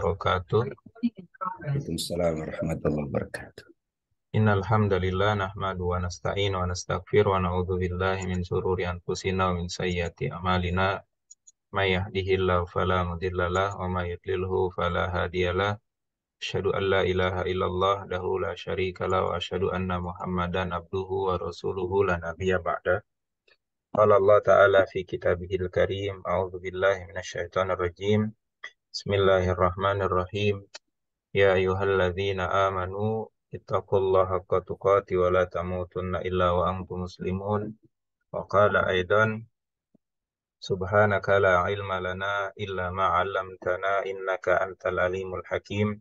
wabarakatuh. Waalaikumsalam warahmatullahi wabarakatuh. Innal hamdalillah nahmadu wa nasta'inu wa nastaghfiru wa na'udzu billahi min shururi anfusina wa min sayyiati a'malina. May yahdihillahu fala mudhillalah wa may yudlilhu fala hadiyalah. Asyhadu an la ilaha illallah wahdahu la syarika lah wa asyhadu anna Muhammadan abduhu wa rasuluhu la nabiyya ba'da. Qala Allah ta'ala fi kitabihil karim, a'udzu billahi minasyaitonir rajim. Bismillahirrahmanirrahim. Ya ayyuhalladzina amanu ittaqullaha haqqa tuqatih wa la tamutunna illa wa antum muslimun. Wa qala aidan subhanaka la ilma lana illa ma 'allamtana innaka antal alimul hakim.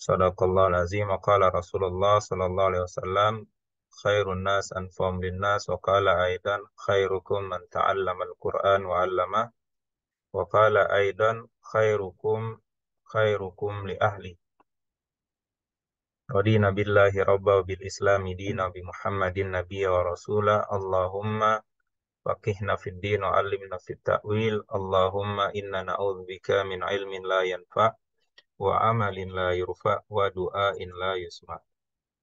Shadaqallahul azim. Wa qala Rasulullah sallallahu alaihi wasallam khairun nas anfa'uhum linnas. Wa qala aidan khairukum man ta'allama al-Qur'an wa 'allama. Wa qala aidan khairukum li ahli. Radina billahi rabba wa bil islami dina bi Muhammadin nabiyya wa rasula. Allahumma faqihna fid din wa alimna fit ta'wil. Allahumma inna na'udzubika min ilmin la yanfa' wa amalin la yurfa' wa du'ain la yusma'.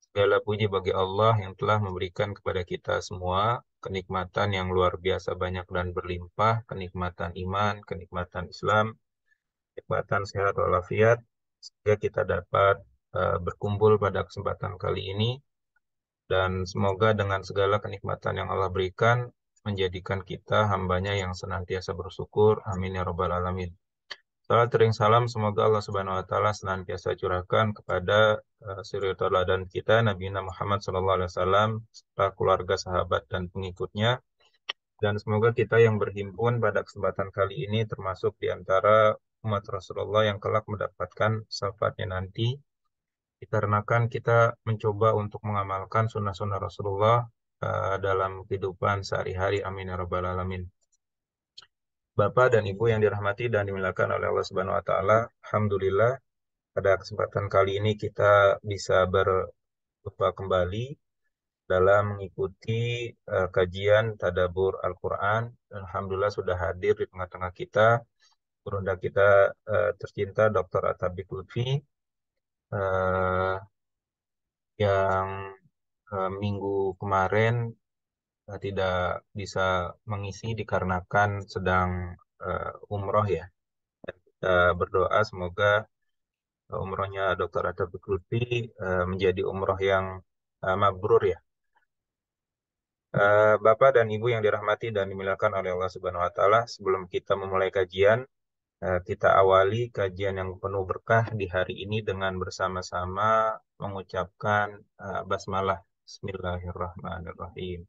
Segala puji bagi Allah yang telah memberikan kepada kita semua kenikmatan yang luar biasa banyak dan berlimpah, kenikmatan iman, kenikmatan Islam, kenikmatan sehat walafiat, sehingga kita dapat berkumpul pada kesempatan kali ini. Dan semoga dengan segala kenikmatan yang Allah berikan, menjadikan kita hambanya yang senantiasa bersyukur. Amin ya rabbal alamin. Salat ring salam semoga Allah Subhanahu wa taala senantiasa curahkan kepada suri tauladan kita Nabi Muhammad sallallahu alaihi wasallam serta keluarga, sahabat dan pengikutnya. Dan semoga kita yang berhimpun pada kesempatan kali ini termasuk di antara umat Rasulullah yang kelak mendapatkan syafaatnya nanti, dikarenakan kita mencoba untuk mengamalkan sunnah-sunnah Rasulullah dalam kehidupan sehari-hari. Amin ya rabbal alamin. Bapak dan Ibu yang dirahmati dan dimuliakan oleh Allah Subhanahu wa taala, alhamdulillah pada kesempatan kali ini kita bisa berjumpa kembali dalam mengikuti kajian tadabbur Al-Qur'an. Dan alhamdulillah sudah hadir di tengah-tengah kita Bunda kita tercinta Dr. Atabik Lutfi eh, yang minggu kemarin tidak bisa mengisi dikarenakan sedang umroh ya. Dan kita berdoa semoga umrohnya Dr. Atabik Lutfi menjadi umroh yang mabrur ya. Bapak dan Ibu yang dirahmati dan dimuliakan oleh Allah Subhanahu wa taala, sebelum kita memulai kajian, kita awali kajian yang penuh berkah di hari ini dengan bersama-sama mengucapkan basmalah. Bismillahirrahmanirrahim.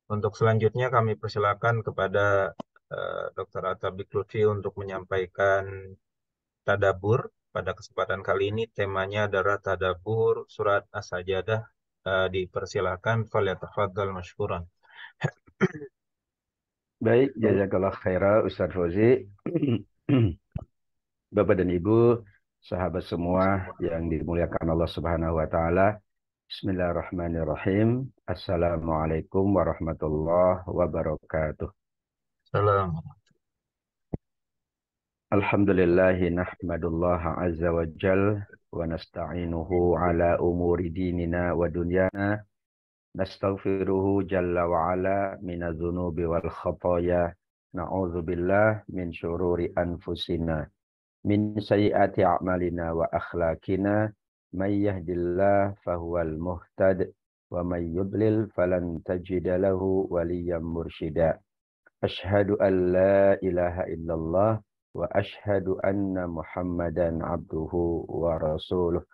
Untuk selanjutnya kami persilakan kepada Dr. Atabik Lutfi untuk menyampaikan tadabur. Pada kesempatan kali ini temanya adalah tadabur surat As-Sajdah. Dipersilakan falyatafaddal mashkuran. Baik, jazakallah khairah Ustaz Fauzi. Bapak dan Ibu, sahabat semua yang dimuliakan Allah Subhanahu wa taala. Bismillahirrahmanirrahim. Assalamualaikum warahmatullahi wabarakatuh. Salam. Alhamdulillahi nahmadullah azza wa jal wa nasta'inuhu ala umuri dinina wa dunyana. Nastaghfiruhu jalla wa ala minadzunubi wal khataya. Na'udzu billah min syururi anfusina. Min sayyiati a'malina wa akhlaqina. May yahdillah fahuwal muhtad. Wa may yudlil falan tajida lahu waliyyan mursyida. Ashhadu an la ilaha illallah. Wa ashhadu anna Muhammadan abduhu wa rasuluh.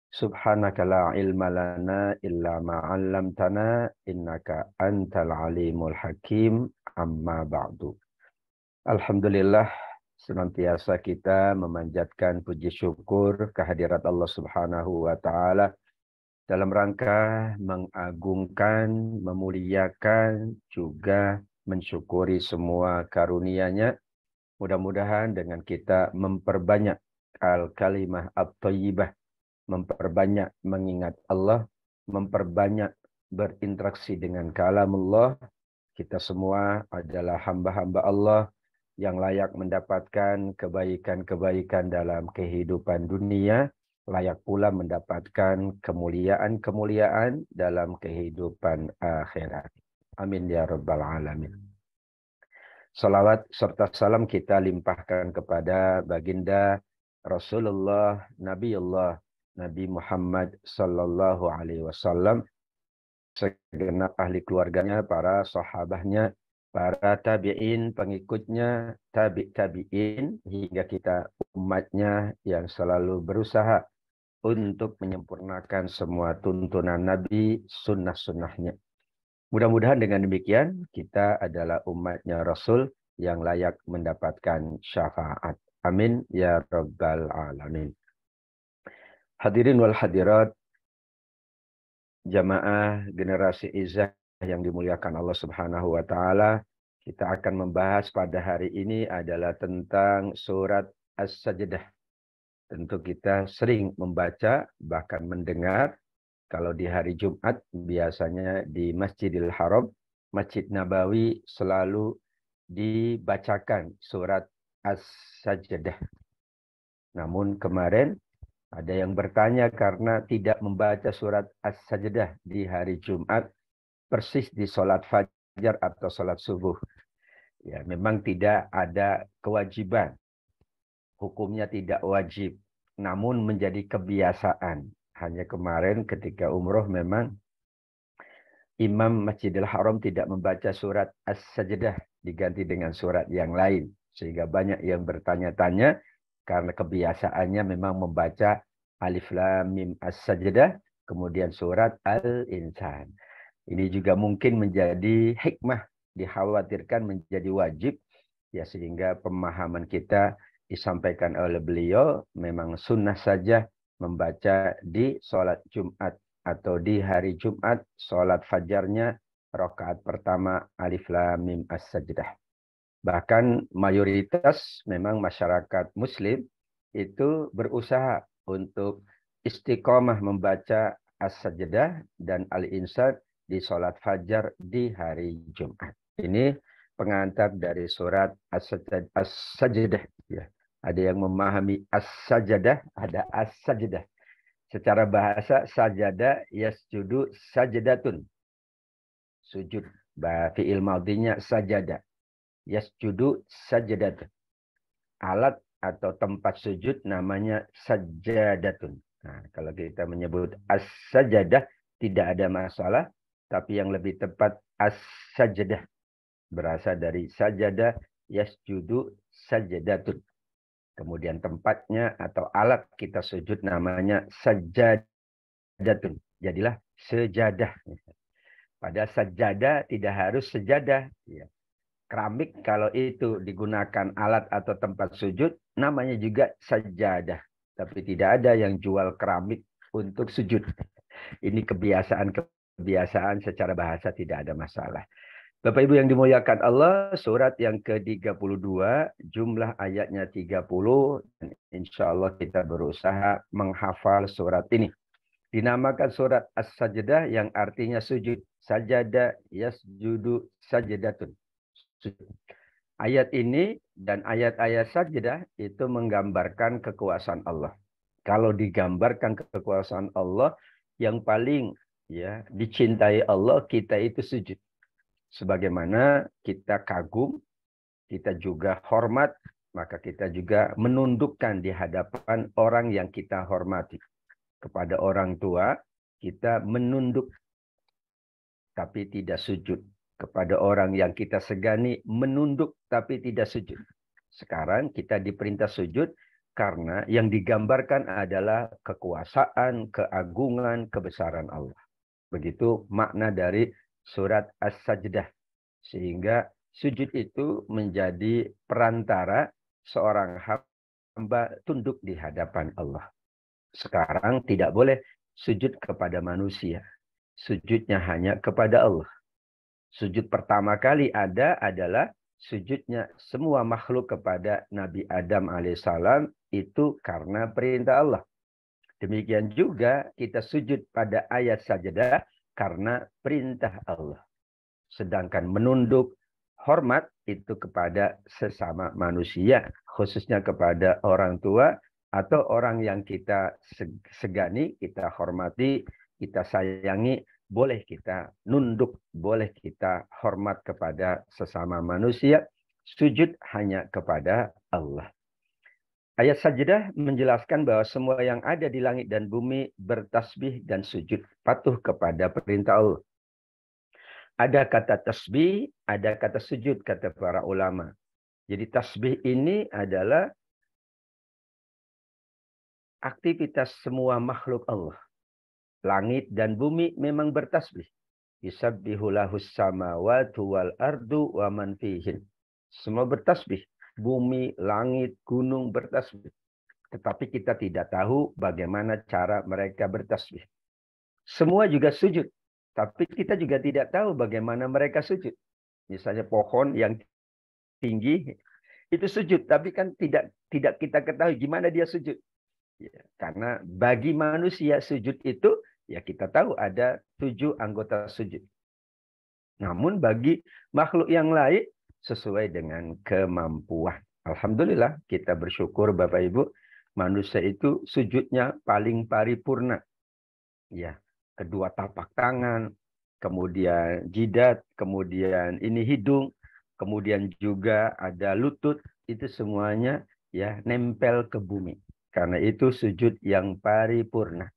Subhanaka la ilma lana illa ma 'allamtana innaka antal alimul hakim. Amma ba'du. Alhamdulillah, senantiasa kita memanjatkan puji syukur kehadirat Allah Subhanahu wa taala dalam rangka mengagungkan, memuliakan, juga mensyukuri semua karunia-Nya. Mudah-mudahan dengan kita memperbanyak al-kalimah at-thayyibah, memperbanyak mengingat Allah, memperbanyak berinteraksi dengan kalamullah. Kita semua adalah hamba-hamba Allah yang layak mendapatkan kebaikan-kebaikan dalam kehidupan dunia, layak pula mendapatkan kemuliaan-kemuliaan dalam kehidupan akhirat. Amin ya rabbal alamin. Salawat serta salam kita limpahkan kepada baginda Rasulullah Nabiullah Nabi Muhammad sallallahu alaihi wasallam, segenap ahli keluarganya, para sahabatnya, para tabi'in, pengikutnya, tabi'in, hingga kita umatnya yang selalu berusaha untuk menyempurnakan semua tuntunan Nabi, sunnah-sunnahnya. Mudah-mudahan dengan demikian kita adalah umatnya Rasul yang layak mendapatkan syafaat. Amin ya rabbal alamin. Hadirin wal hadirat, jamaah generasi Izzah yang dimuliakan Allah Subhanahu wa taala, kita akan membahas pada hari ini adalah tentang surat As-Sajdah. Tentu kita sering membaca bahkan mendengar. Kalau di hari Jumat biasanya di Masjidil Haram, Masjid Nabawi, selalu dibacakan surat As-Sajdah. Namun kemarin ada yang bertanya karena tidak membaca surat As-Sajdah di hari Jumat, persis di sholat fajar atau sholat subuh. Ya, memang tidak ada kewajiban. Hukumnya tidak wajib, namun menjadi kebiasaan. Hanya kemarin ketika umroh memang Imam Masjidil Haram tidak membaca surat As-Sajdah, diganti dengan surat yang lain. Sehingga banyak yang bertanya-tanya karena kebiasaannya memang membaca Alif Lam Mim As-Sajdah, kemudian surat Al-Insan. Ini juga mungkin menjadi hikmah, dikhawatirkan menjadi wajib, ya, sehingga pemahaman kita disampaikan oleh beliau memang sunnah saja membaca di sholat Jumat atau di hari Jumat, sholat fajarnya rakaat pertama Alif Lam Mim As-Sajdah. Bahkan mayoritas memang masyarakat Muslim itu berusaha untuk istiqomah membaca As-Sajdah dan Al-Insan di sholat fajar di hari Jumat. Ini pengantar dari surat As-Sajdah. Ya. Ada yang memahami As-Sajdah, ada As-Sajdah. Secara bahasa sajada yasjudu sajadatun. Sujud. Fi'il madhinya sajada. Yasjudu sajadatun. Alat atau tempat sujud namanya sajadatun. Nah, kalau kita menyebut as-sajadah tidak ada masalah, tapi yang lebih tepat as-sajadah. Berasal dari sajadah yasjudu sajadatun. Kemudian tempatnya atau alat kita sujud namanya sajadatun. Jadilah sejadah. Pada sajadah tidak harus sejadah. Ya. Keramik kalau itu digunakan alat atau tempat sujud, namanya juga sajadah. Tapi tidak ada yang jual keramik untuk sujud. Ini kebiasaan secara bahasa, tidak ada masalah. Bapak Ibu yang dimuliakan Allah, surat yang ke-32, jumlah ayatnya 30, dan insya Allah kita berusaha menghafal surat ini. Dinamakan surat As-Sajdah yang artinya sujud. Sajada yasjudu sajadatun. Sujud. Ayat ini dan ayat-ayat sajdah itu menggambarkan kekuasaan Allah. Kalau digambarkan kekuasaan Allah, yang paling dicintai Allah, kita itu sujud. Sebagaimana kita kagum, kita juga hormat, maka kita juga menundukkan di hadapan orang yang kita hormati. Kepada orang tua, kita menunduk, tapi tidak sujud. Kepada orang yang kita segani, menunduk, tapi tidak sujud. Sekarang kita diperintah sujud, karena yang digambarkan adalah kekuasaan, keagungan, kebesaran Allah. Begitu makna dari surat As-Sajdah. Sehingga sujud itu menjadi perantara seorang hamba tunduk di hadapan Allah. Sekarang tidak boleh sujud kepada manusia. Sujudnya hanya kepada Allah. Sujud pertama kali adalah sujudnya semua makhluk kepada Nabi Adam alaihissalam, itu karena perintah Allah. Demikian juga kita sujud pada ayat sajdah karena perintah Allah. Sedangkan menunduk, hormat itu kepada sesama manusia, khususnya kepada orang tua atau orang yang kita segani, kita hormati, kita sayangi, boleh kita nunduk, boleh kita hormat kepada sesama manusia, sujud hanya kepada Allah. Ayat sajdah menjelaskan bahwa semua yang ada di langit dan bumi bertasbih dan sujud, patuh kepada perintah Allah. Ada kata tasbih, ada kata sujud, kata para ulama. Jadi tasbih ini adalah aktivitas semua makhluk Allah. Langit dan bumi memang bertasbih. Yusabbihu lahus samawati wal ardu wa man fihin. Semua bertasbih. Bumi, langit, gunung bertasbih. Tetapi kita tidak tahu bagaimana cara mereka bertasbih. Semua juga sujud. Tapi kita juga tidak tahu bagaimana mereka sujud. Misalnya pohon yang tinggi itu sujud, tapi kan tidak kita ketahui gimana dia sujud. Ya, karena bagi manusia sujud itu, ya kita tahu ada 7 anggota sujud. Namun bagi makhluk yang lain, sesuai dengan kemampuan. Alhamdulillah, kita bersyukur Bapak Ibu, manusia itu sujudnya paling paripurna. Ya, kedua tapak tangan, kemudian jidat, kemudian ini hidung, kemudian juga ada lutut, itu semuanya ya nempel ke bumi. Karena itu sujud yang paripurna.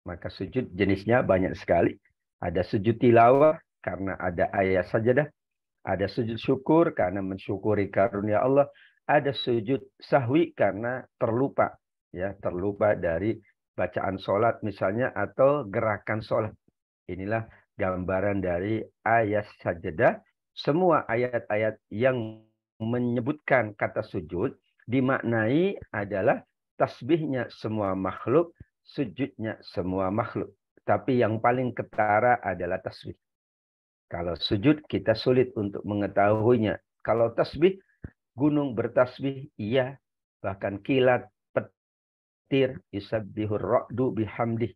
Maka sujud jenisnya banyak sekali. Ada sujud tilawah karena ada ayat sajadah, ada sujud syukur karena mensyukuri karunia Allah, ada sujud sahwi karena terlupa, ya terlupa dari bacaan sholat misalnya atau gerakan sholat. Inilah gambaran dari ayat sajadah. Semua ayat-ayat yang menyebutkan kata sujud dimaknai adalah tasbihnya semua makhluk, sujudnya semua makhluk. Tapi yang paling ketara adalah tasbih. Kalau sujud kita sulit untuk mengetahuinya. Kalau tasbih, gunung bertasbih, iya. Bahkan kilat, petir, yusabbihur ra'du bihamdih.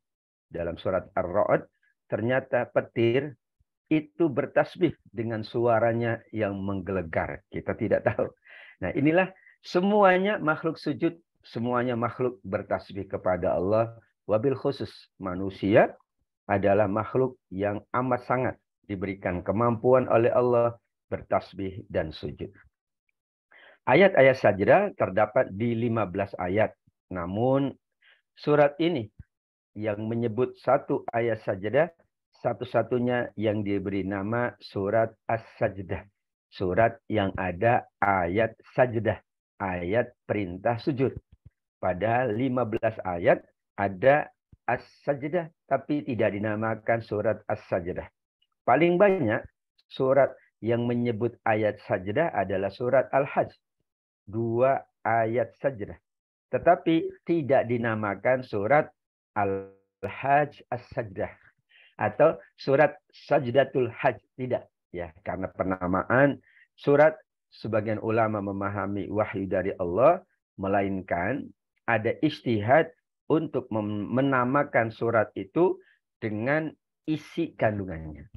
Dalam surat Ar-Ra'd, ternyata petir itu bertasbih dengan suaranya yang menggelegar. Kita tidak tahu. Nah inilah semuanya makhluk sujud, semuanya makhluk bertasbih kepada Allah. Wabil khusus manusia adalah makhluk yang amat sangat diberikan kemampuan oleh Allah bertasbih dan sujud. Ayat-ayat sajdah terdapat di 15 ayat. Namun surat ini yang menyebut satu ayat sajdah, satu-satunya yang diberi nama surat As-Sajdah. Surat yang ada ayat sajdah, ayat perintah sujud. Padahal 15 ayat ada As-Sajdah, tapi tidak dinamakan surat As-Sajdah. Paling banyak surat yang menyebut ayat sajdah adalah surat Al-Hajj. 2 ayat sajdah. Tetapi tidak dinamakan surat Al-Hajj As-Sajdah. Atau surat Sajdatul Hajj. Tidak. Ya, karena penamaan surat, sebagian ulama memahami wahyu dari Allah, melainkan ada ijtihad untuk menamakan surat itu dengan isi kandungannya.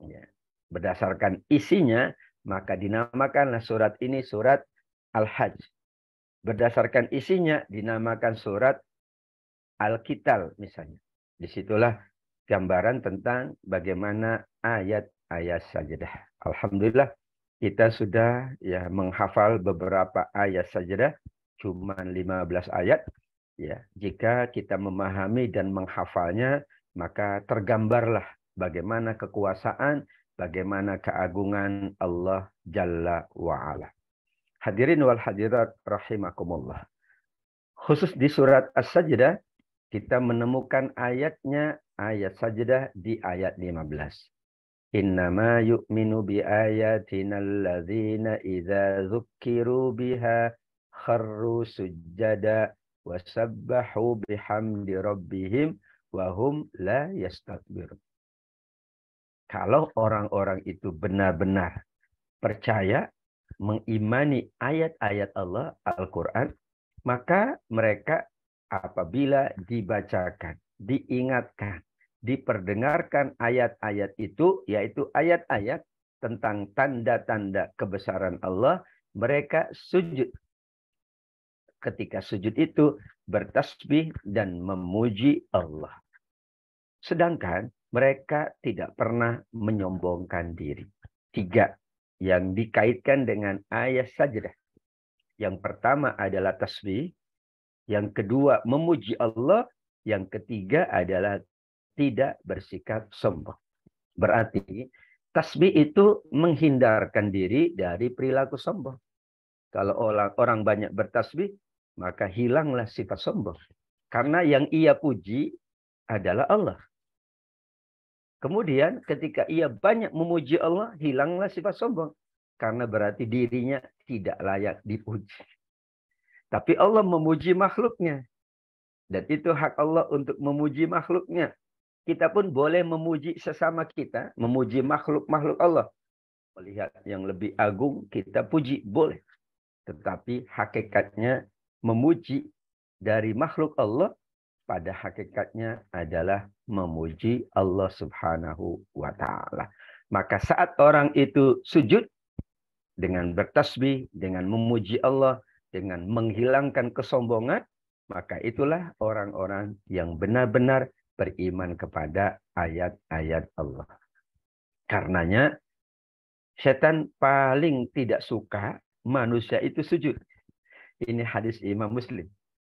Ya. Berdasarkan isinya, maka dinamakanlah surat ini surat Al-Hajj. Berdasarkan isinya, dinamakan surat Al-Qital misalnya. Disitulah gambaran tentang bagaimana ayat-ayat sajdah. Alhamdulillah, kita sudah ya menghafal beberapa ayat sajdah, cuma 15 ayat. Ya, jika kita memahami dan menghafalnya, maka tergambarlah bagaimana kekuasaan, bagaimana keagungan Allah Jalla wa'ala. Hadirin wal hadirat rahimakumullah. Khusus di surat As-Sajdah, kita menemukan ayatnya, ayat sajdah di ayat 15. Innama yu'minu bi ayatina alladzina idza dzukkiru biha kharru sujjada wasabbahu bihamdi rabbihim wa hum la yastakbirun. Kalau orang-orang itu benar-benar percaya, mengimani ayat-ayat Allah, Al-Quran, maka mereka apabila dibacakan, diingatkan, diperdengarkan ayat-ayat itu, yaitu ayat-ayat tentang tanda-tanda kebesaran Allah, mereka sujud. Ketika sujud itu bertasbih dan memuji Allah. Sedangkan mereka tidak pernah menyombongkan diri. 3 yang dikaitkan dengan ayat sajdah. Yang pertama adalah tasbih. Yang kedua memuji Allah. Yang ketiga adalah tidak bersikap sombong. Berarti tasbih itu menghindarkan diri dari perilaku sombong. Kalau orang banyak bertasbih, maka hilanglah sifat sombong. Karena yang ia puji adalah Allah. Kemudian ketika ia banyak memuji Allah, hilanglah sifat sombong. Karena berarti dirinya tidak layak dipuji. Tapi Allah memuji makhluknya. Dan itu hak Allah untuk memuji makhluknya. Kita pun boleh memuji sesama kita, memuji makhluk-makhluk Allah. Melihat yang lebih agung, kita puji, boleh. Tetapi hakikatnya memuji dari makhluk Allah, pada hakikatnya adalah memuji Allah Subhanahu wa Ta'ala. Maka saat orang itu sujud dengan bertasbih, dengan memuji Allah, dengan menghilangkan kesombongan, maka itulah orang-orang yang benar-benar beriman kepada ayat-ayat Allah. Karenanya setan paling tidak suka manusia itu sujud. Ini hadis Imam Muslim.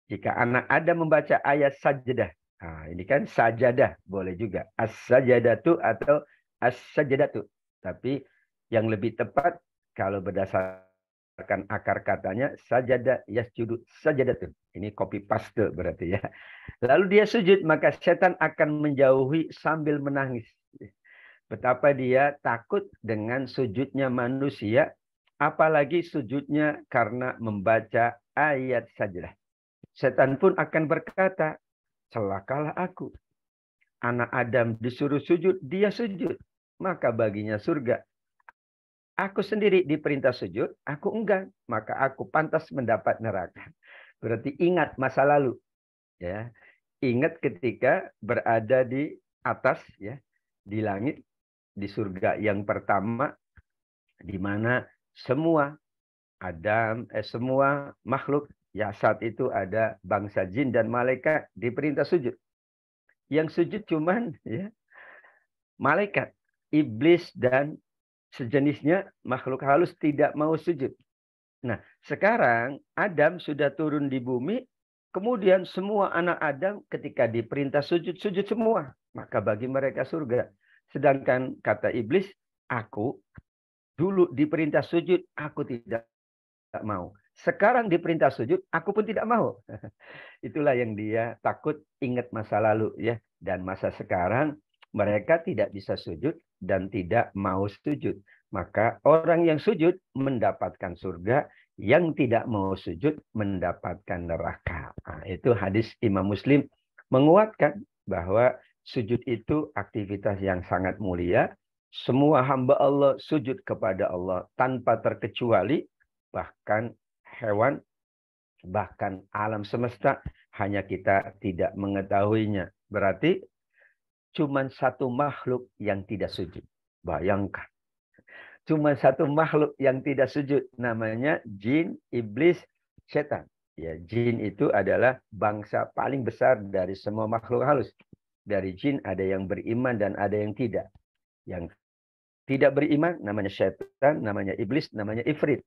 Jika anak Adam membaca ayat sajdah. Nah, ini kan sajadah. Boleh juga. As-sajadatu atau as-sajadatu. Tapi yang lebih tepat kalau berdasarkan akar katanya sajadah yasjudu sajadatu. Ini copy paste berarti ya. Lalu dia sujud, maka setan akan menjauhi sambil menangis. Betapa dia takut dengan sujudnya manusia. Apalagi sujudnya karena membaca ayat sajdah. Setan pun akan berkata, celakalah aku. Anak Adam disuruh sujud, dia sujud. Maka baginya surga. Aku sendiri diperintah sujud, aku enggan. Maka aku pantas mendapat neraka. Berarti ingat masa lalu. Ya, ingat ketika berada di atas, ya, di langit, di surga yang pertama, di mana semua semua makhluk, ya saat itu ada bangsa jin dan malaikat diperintah sujud. Yang sujud cuman ya malaikat, iblis dan sejenisnya makhluk halus tidak mau sujud. Nah, sekarang Adam sudah turun di bumi, kemudian semua anak Adam ketika diperintah sujud, sujud semua. Maka bagi mereka surga. Sedangkan kata iblis, aku dulu diperintah sujud, aku tidak mau. Sekarang diperintah sujud, aku pun tidak mau. Itulah yang dia takut, ingat masa lalu ya. Dan masa sekarang mereka tidak bisa sujud dan tidak mau sujud. Maka orang yang sujud mendapatkan surga, yang tidak mau sujud mendapatkan neraka. Nah, itu hadis Imam Muslim menguatkan bahwa sujud itu aktivitas yang sangat mulia. Semua hamba Allah sujud kepada Allah tanpa terkecuali. Bahkan hewan, bahkan alam semesta, hanya kita tidak mengetahuinya. Berarti cuma satu makhluk yang tidak sujud. Bayangkan. Cuma satu makhluk yang tidak sujud. Namanya jin, iblis, setan. Ya, jin itu adalah bangsa paling besar dari semua makhluk halus. Dari jin ada yang beriman dan ada yang tidak. Yang tidak beriman namanya syaitan, namanya iblis, namanya ifrit.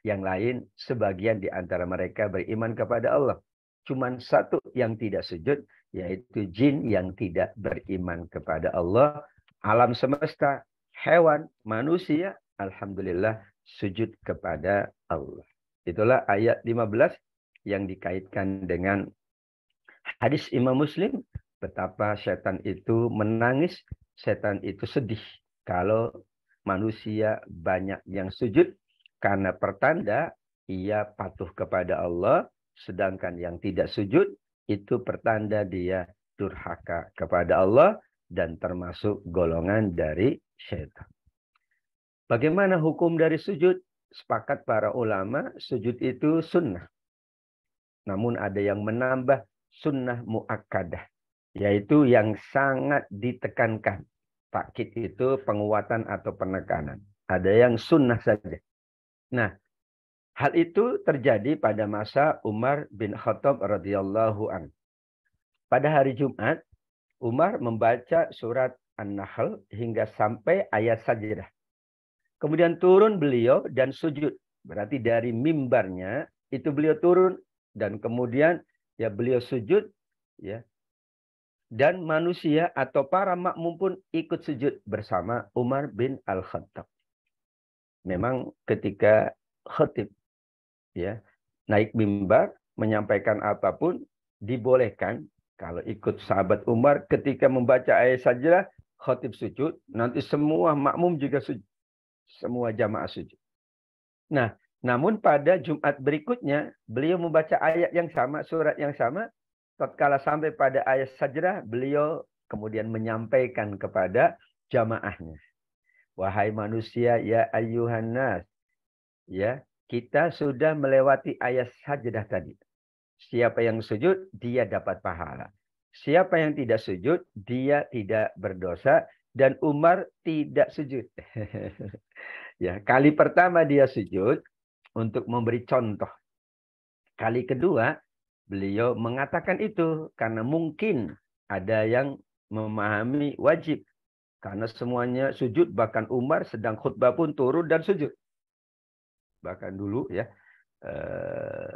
Yang lain sebagian di antara mereka beriman kepada Allah. Cuman satu yang tidak sujud, yaitu jin yang tidak beriman kepada Allah. Alam semesta, hewan, manusia, alhamdulillah sujud kepada Allah. Itulah ayat 15 yang dikaitkan dengan hadis Imam Muslim. Betapa setan itu menangis, setan itu sedih. Kalau manusia banyak yang sujud, karena pertanda ia patuh kepada Allah, sedangkan yang tidak sujud, itu pertanda dia durhaka kepada Allah, dan termasuk golongan dari syaitan. Bagaimana hukum dari sujud? Sepakat para ulama, sujud itu sunnah. Namun ada yang menambah sunnah muakkadah, yaitu yang sangat ditekankan. Takkid itu penguatan atau penekanan. ada yang sunnah saja. Nah, hal itu terjadi pada masa Umar bin Khattab radhiyallahu anhu. Pada hari Jumat, Umar membaca surat An-Nahl hingga sampai ayat sajdah. Kemudian turun beliau dan sujud. Berarti dari mimbarnya itu beliau turun dan kemudian ya beliau sujud ya. Dan manusia atau para makmum pun ikut sujud bersama Umar bin Al-Khattab. Memang ketika khatib ya naik mimbar menyampaikan apapun dibolehkan. Kalau ikut sahabat Umar ketika membaca ayat sajdah, khatib sujud, nanti semua makmum juga sujud. Semua jamaah sujud. Nah, namun pada Jumat berikutnya, beliau membaca ayat yang sama, surat yang sama. Tatkala sampai pada ayat sajdah, beliau kemudian menyampaikan kepada jamaahnya. Wahai manusia, ya ayyuhan nas. Ya, kita sudah melewati ayat sajdah tadi. Siapa yang sujud, dia dapat pahala. Siapa yang tidak sujud, dia tidak berdosa. Dan Umar tidak sujud. Ya, kali pertama dia sujud untuk memberi contoh. Kali kedua, beliau mengatakan itu karena mungkin ada yang memahami wajib. Karena semuanya sujud, bahkan Umar sedang khutbah pun turun dan sujud. Bahkan dulu ya,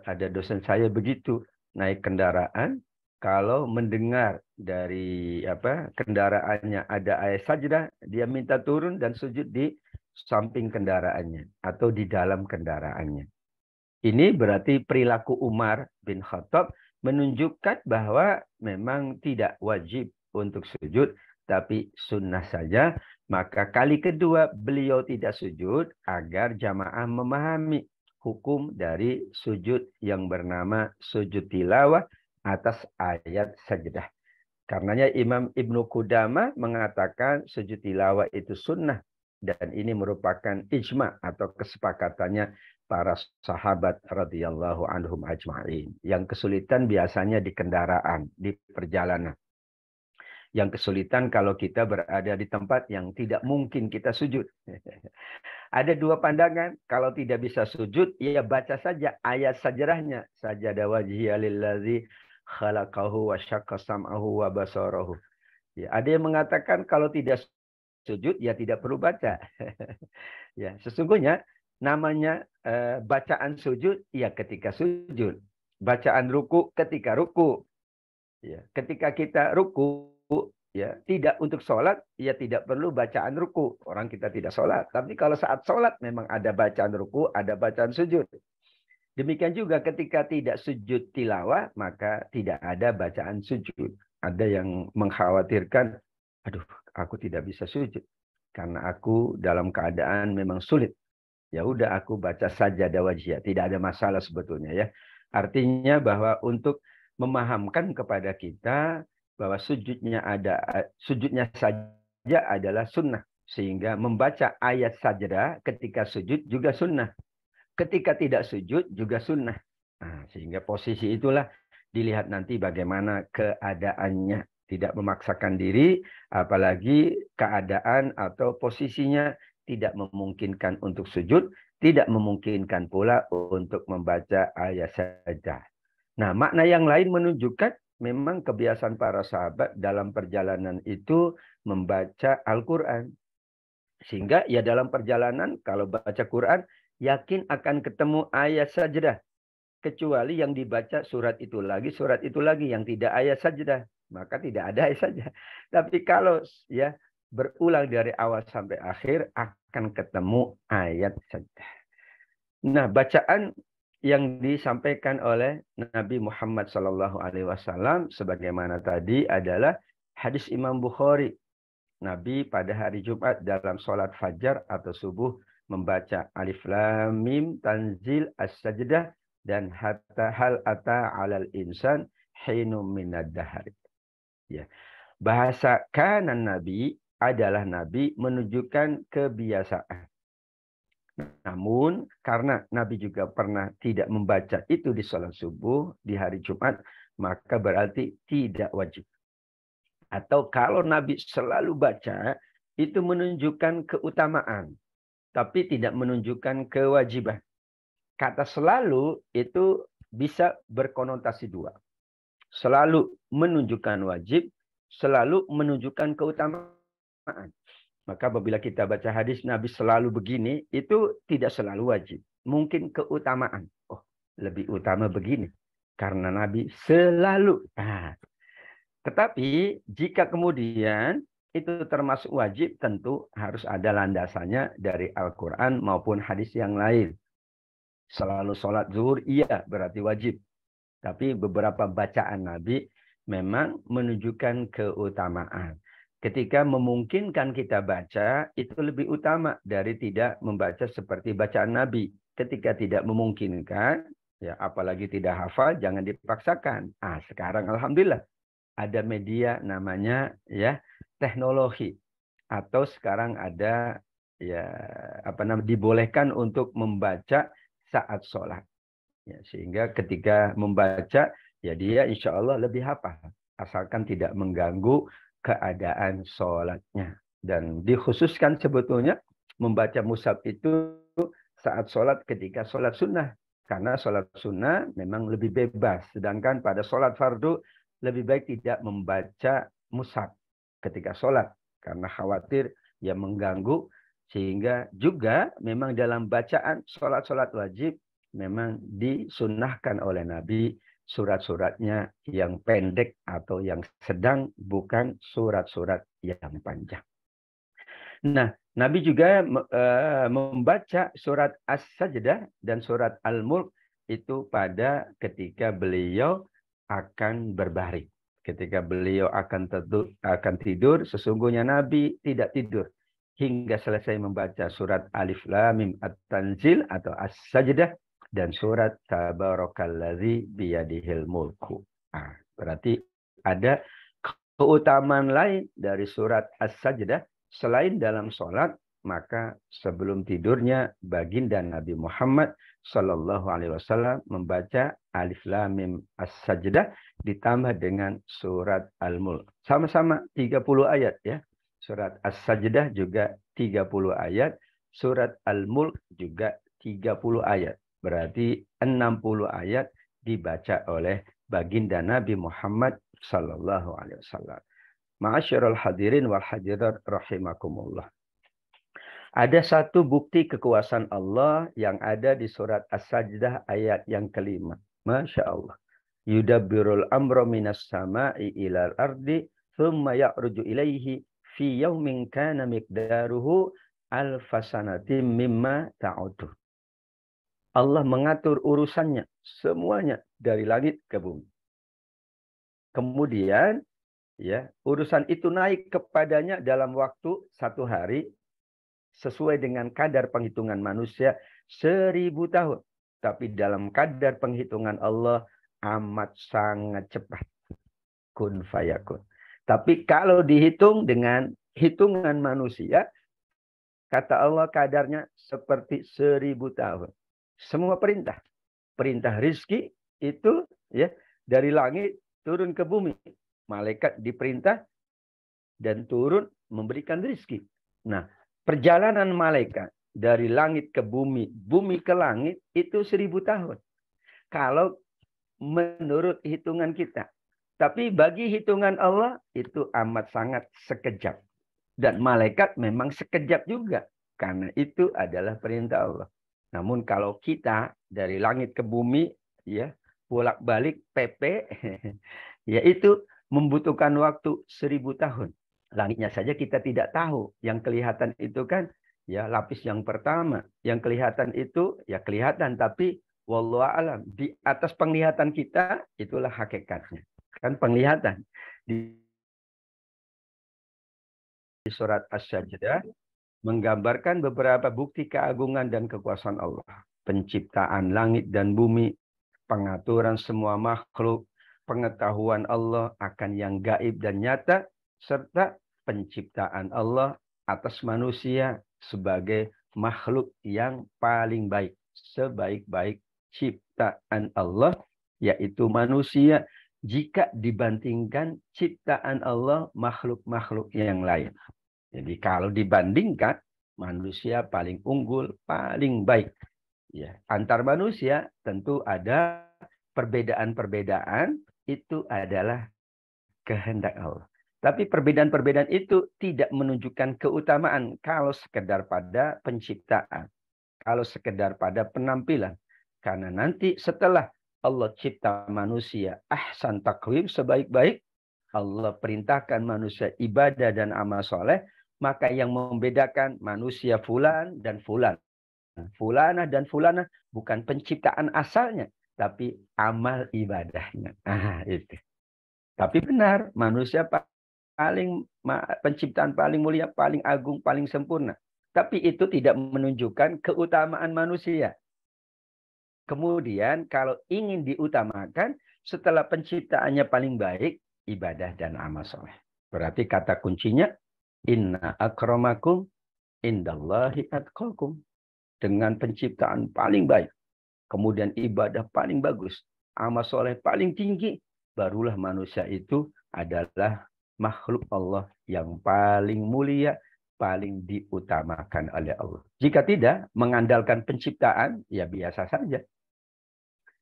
ada dosen saya begitu, naik kendaraan, kalau mendengar dari kendaraannya ada ayat sajdah, dia minta turun dan sujud di samping kendaraannya atau di dalam kendaraannya. Ini berarti perilaku Umar bin Khattab menunjukkan bahwa memang tidak wajib untuk sujud, tapi sunnah saja. Maka kali kedua beliau tidak sujud agar jamaah memahami hukum dari sujud yang bernama sujud tilawah atas ayat sajdah. Karenanya Imam Ibnu Qudamah mengatakan sujud tilawah itu sunnah. Dan ini merupakan ijma atau kesepakatannya para sahabat radhiyallahu anhum ajma'in. Yang kesulitan biasanya di kendaraan, di perjalanan. Yang kesulitan kalau kita berada di tempat yang tidak mungkin kita sujud. Ada dua pandangan. Kalau tidak bisa sujud, ya baca saja ayat sajdahnya. Sajada wajhiya lillazi khalaqahu wa syaqqa sam'ahu wa basarahu. Ya, ada yang mengatakan kalau tidak sujud, ya tidak perlu baca. Ya, sesungguhnya namanya bacaan sujud, ya ketika sujud. Bacaan ruku ketika ruku. Ya, ketika kita ruku, ya tidak untuk sholat, ya tidak perlu bacaan ruku. Orang kita tidak sholat. Tapi kalau saat sholat memang ada bacaan ruku, ada bacaan sujud. Demikian juga ketika tidak sujud tilawah, maka tidak ada bacaan sujud. Ada yang mengkhawatirkan, aduh, aku tidak bisa sujud karena aku dalam keadaan memang sulit. Ya udah, aku baca saja dawajiyah, tidak ada masalah sebetulnya ya. Artinya bahwa untuk memahamkan kepada kita bahwa sujudnya saja adalah sunnah, sehingga membaca ayat sajdah ketika sujud juga sunnah. Ketika tidak sujud juga sunnah. Nah, sehingga posisi itulah dilihat nanti bagaimana keadaannya. Tidak memaksakan diri, apalagi keadaan atau posisinya tidak memungkinkan untuk sujud, tidak memungkinkan pula untuk membaca ayat sajdah. Nah, makna yang lain menunjukkan memang kebiasaan para sahabat dalam perjalanan itu membaca Al-Quran. Sehingga ya dalam perjalanan kalau baca Quran, yakin akan ketemu ayat sajdah. Kecuali yang dibaca surat itu lagi yang tidak ayat sajdah. Maka tidak ada ayat sajdah. Tapi kalau ya berulang dari awal sampai akhir akan ketemu ayat sajdah. Nah, bacaan yang disampaikan oleh Nabi Muhammad SAW sebagaimana tadi adalah hadis Imam Bukhari. Nabi pada hari Jumat dalam sholat fajar atau subuh membaca Alif Lam Mim Tanzil As-Sajdah dan hatta hal ata 'alal insan hinum minad dahar. Ya. Bahasa kanan Nabi adalah Nabi menunjukkan kebiasaan. Namun karena Nabi juga pernah tidak membaca itu di sholat subuh di hari Jumat, maka berarti tidak wajib. Atau kalau Nabi selalu baca, itu menunjukkan keutamaan. tapi tidak menunjukkan kewajiban. Kata selalu itu bisa berkonotasi dua. Selalu menunjukkan wajib, selalu menunjukkan keutamaan. Maka apabila kita baca hadis Nabi selalu begini, itu tidak selalu wajib. Mungkin keutamaan. Oh, lebih utama begini. Karena Nabi selalu. Nah, tetapi jika kemudian itu termasuk wajib, tentu harus ada landasannya dari Al-Quran maupun hadis yang lain. Selalu sholat zuhur, iya berarti wajib. Tapi beberapa bacaan Nabi memang menunjukkan keutamaan. Ketika memungkinkan kita baca, itu lebih utama dari tidak membaca seperti bacaan Nabi. Ketika tidak memungkinkan, ya apalagi tidak hafal, jangan dipaksakan. Sekarang alhamdulillah ada media namanya ya teknologi, atau sekarang ada ya dibolehkan untuk membaca saat sholat. Ya, sehingga ketika membaca, ya dia insya Allah lebih hafal. Asalkan tidak mengganggu keadaan sholatnya. Dan dikhususkan sebetulnya membaca mushaf itu saat sholat ketika sholat sunnah. Karena sholat sunnah memang lebih bebas. Sedangkan pada sholat fardu lebih baik tidak membaca mushaf ketika sholat. Karena khawatir ya mengganggu. Sehingga juga memang dalam bacaan sholat-sholat wajib memang disunnahkan oleh Nabi surat-suratnya yang pendek atau yang sedang, bukan surat-surat yang panjang. Nah, Nabi juga membaca surat As-Sajdah dan surat Al-Mulk itu pada ketika beliau akan berbaring. Ketika beliau akan tidur, sesungguhnya Nabi tidak tidur hingga selesai membaca surat Alif Lam Mim At-Tanzil atau As-Sajdah dan surat Tabarakalladzi biyadihil mulku. Berarti ada keutamaan lain dari surat As-Sajdah selain dalam sholat, maka sebelum tidurnya baginda Nabi Muhammad Sallallahu Alaihi Wasallam membaca Alif Lam Mim As-Sajdah ditambah dengan surat Al-Mulk. Sama-sama 30 ayat ya. Surat As-Sajdah juga 30 ayat, surat Al-Mulk juga 30 ayat. Berarti 60 ayat dibaca oleh baginda Nabi Muhammad Sallallahu Alaihi Wasallam. Ma'asyiral hadirin wal hadirat rahimakumullah. Ada satu bukti kekuasaan Allah yang ada di surat As-Sajdah ayat yang kelima. Masya Allah. Yudabbirul amra minas sama'i ilal ardi thumma ya'ruju ilaihi fi yaumin kana miqdaruhu alfasanatim mimma ta'udu. Allah mengatur urusannya semuanya dari langit ke bumi. Kemudian ya, urusan itu naik kepadanya dalam waktu 1 hari sesuai dengan kadar penghitungan manusia 1000 tahun. Tapi dalam kadar penghitungan Allah amat sangat cepat. Kun fayakun. Tapi kalau dihitung dengan hitungan manusia, kata Allah kadarnya seperti 1000 tahun. Semua perintah. Perintah rizki itu ya dari langit turun ke bumi. Malaikat diperintah dan turun memberikan rizki. Nah, perjalanan malaikat dari langit ke bumi, bumi ke langit itu 1000 tahun. Kalau menurut hitungan kita. Tapi bagi hitungan Allah itu amat sangat sekejap. Dan malaikat memang sekejap juga. Karena itu adalah perintah Allah. Namun kalau kita dari langit ke bumi, ya bolak-balik PP, yaitu membutuhkan waktu 1000 tahun. Langitnya saja kita tidak tahu. Yang kelihatan itu kan ya lapis yang pertama. Yang kelihatan itu ya kelihatan, tapi wallahu a'lam. Di atas penglihatan kita itulah hakikatnya. Kan penglihatan. Di surat As-Sajdah menggambarkan beberapa bukti keagungan dan kekuasaan Allah. Penciptaan langit dan bumi, pengaturan semua makhluk, pengetahuan Allah akan yang gaib dan nyata, serta penciptaan Allah atas manusia sebagai makhluk yang paling baik. Sebaik-baik ciptaan Allah, yaitu manusia, jika dibandingkan ciptaan Allah makhluk-makhluk yang lain. Jadi kalau dibandingkan, manusia paling unggul, paling baik. Ya, antar manusia tentu ada perbedaan-perbedaan, itu adalah kehendak Allah. Tapi perbedaan-perbedaan itu tidak menunjukkan keutamaan kalau sekedar pada penciptaan, kalau sekedar pada penampilan. Karena nanti setelah Allah cipta manusia ahsan takwim, sebaik-baik, Allah perintahkan manusia ibadah dan amal soleh, maka yang membedakan manusia fulan dan fulan, fulanah dan fulanah bukan penciptaan asalnya, tapi amal ibadahnya. Itu. Tapi benar, manusia paling penciptaan paling mulia, paling agung, paling sempurna. Tapi itu tidak menunjukkan keutamaan manusia. Kemudian kalau ingin diutamakan, setelah penciptaannya paling baik, ibadah dan amal soleh. Berarti kata kuncinya, inna akramakum indallahi atqakum. Dengan penciptaan paling baik, kemudian ibadah paling bagus, amal soleh paling tinggi, barulah manusia itu adalah makhluk Allah yang paling mulia, paling diutamakan oleh Allah. Jika tidak, mengandalkan penciptaan, ya biasa saja.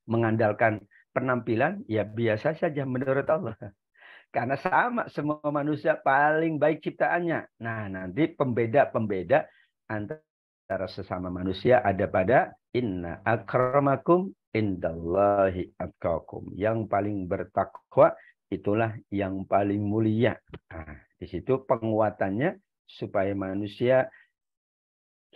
Mengandalkan penampilan, ya biasa saja menurut Allah. Karena sama semua manusia paling baik ciptaannya. Nah, nanti pembeda-pembeda antara sesama manusia ada pada inna akramakum indallahi atqakum. Yang paling bertakwa itulah yang paling mulia. Nah, di situ penguatannya supaya manusia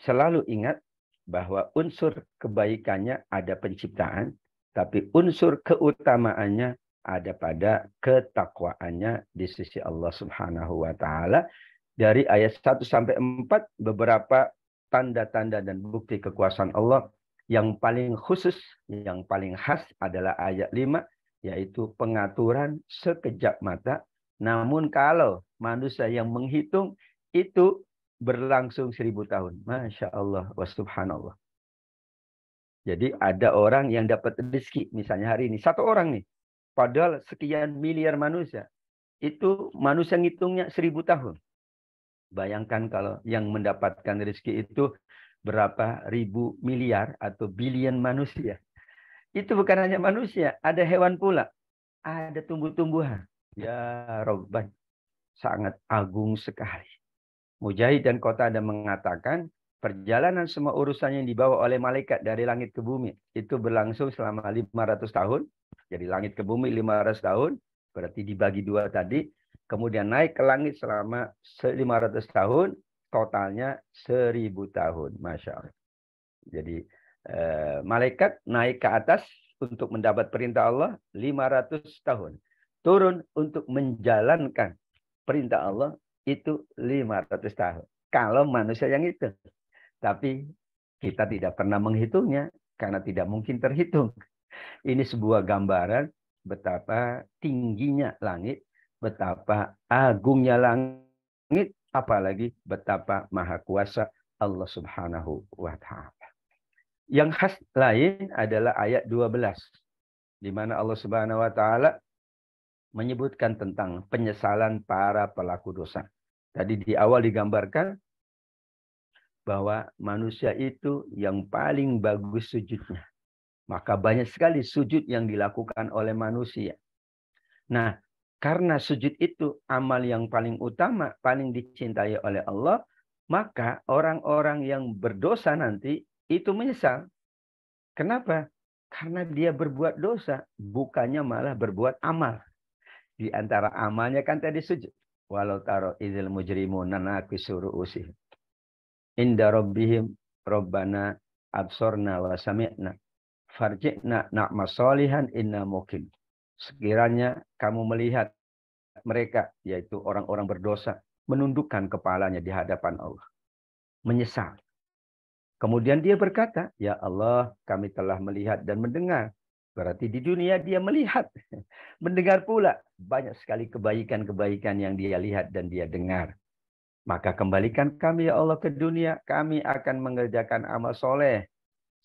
selalu ingat bahwa unsur kebaikannya ada penciptaan, tapi unsur keutamaannya ada pada ketakwaannya di sisi Allah Subhanahu wa taala. Dari ayat 1 sampai 4 beberapa tanda-tanda dan bukti kekuasaan Allah. Yang paling khusus, yang paling khas adalah ayat 5, yaitu pengaturan sekejap mata. Namun kalau manusia yang menghitung itu berlangsung 1000 tahun. Masya Allah wa subhanallah. Jadi ada orang yang dapat rezeki, misalnya hari ini, satu orang nih. Padahal sekian miliar manusia. Itu manusia ngitungnya 1000 tahun. Bayangkan kalau yang mendapatkan rezeki itu berapa ribu miliar atau billion manusia. Itu bukan hanya manusia, ada hewan pula. Ada tumbuh-tumbuhan. Ya Rabban, sangat agung sekali. Mujahid dan Qatada mengatakan, perjalanan semua urusan yang dibawa oleh malaikat dari langit ke bumi itu berlangsung selama 500 tahun. Jadi langit ke bumi 500 tahun, berarti dibagi 2 tadi. Kemudian naik ke langit selama 500 tahun, totalnya 1000 tahun. Masya Allah. Jadi malaikat naik ke atas untuk mendapat perintah Allah 500 tahun. Turun untuk menjalankan perintah Allah itu 500 tahun. Kalau manusia yang itu. Tapi kita tidak pernah menghitungnya karena tidak mungkin terhitung. Ini sebuah gambaran betapa tingginya langit, betapa agungnya langit, apalagi betapa maha kuasa Allah Subhanahu wa taala. Yang khas lain adalah ayat 12 di mana Allah Subhanahu wa taala menyebutkan tentang penyesalan para pelaku dosa. Tadi di awal digambarkan bahwa manusia itu yang paling bagus sujudnya. Maka banyak sekali sujud yang dilakukan oleh manusia. Nah, karena sujud itu amal yang paling utama, paling dicintai oleh Allah, maka orang-orang yang berdosa nanti itu menyesal. Kenapa? Karena dia berbuat dosa, bukannya malah berbuat amal. Di antara amalnya kan tadi sujud. Walau taro idzil mujrimuna naqisu ru'usihim inda rabbihim rabbana absorna wa sami'na farji'na na'mal sholihan inna muqim. Sekiranya kamu melihat mereka, yaitu orang-orang berdosa, menundukkan kepalanya di hadapan Allah, menyesal. Kemudian dia berkata, ya Allah, kami telah melihat dan mendengar. Berarti di dunia dia melihat, mendengar pula banyak sekali kebaikan-kebaikan yang dia lihat dan dia dengar. Maka kembalikan kami ya Allah ke dunia, kami akan mengerjakan amal soleh.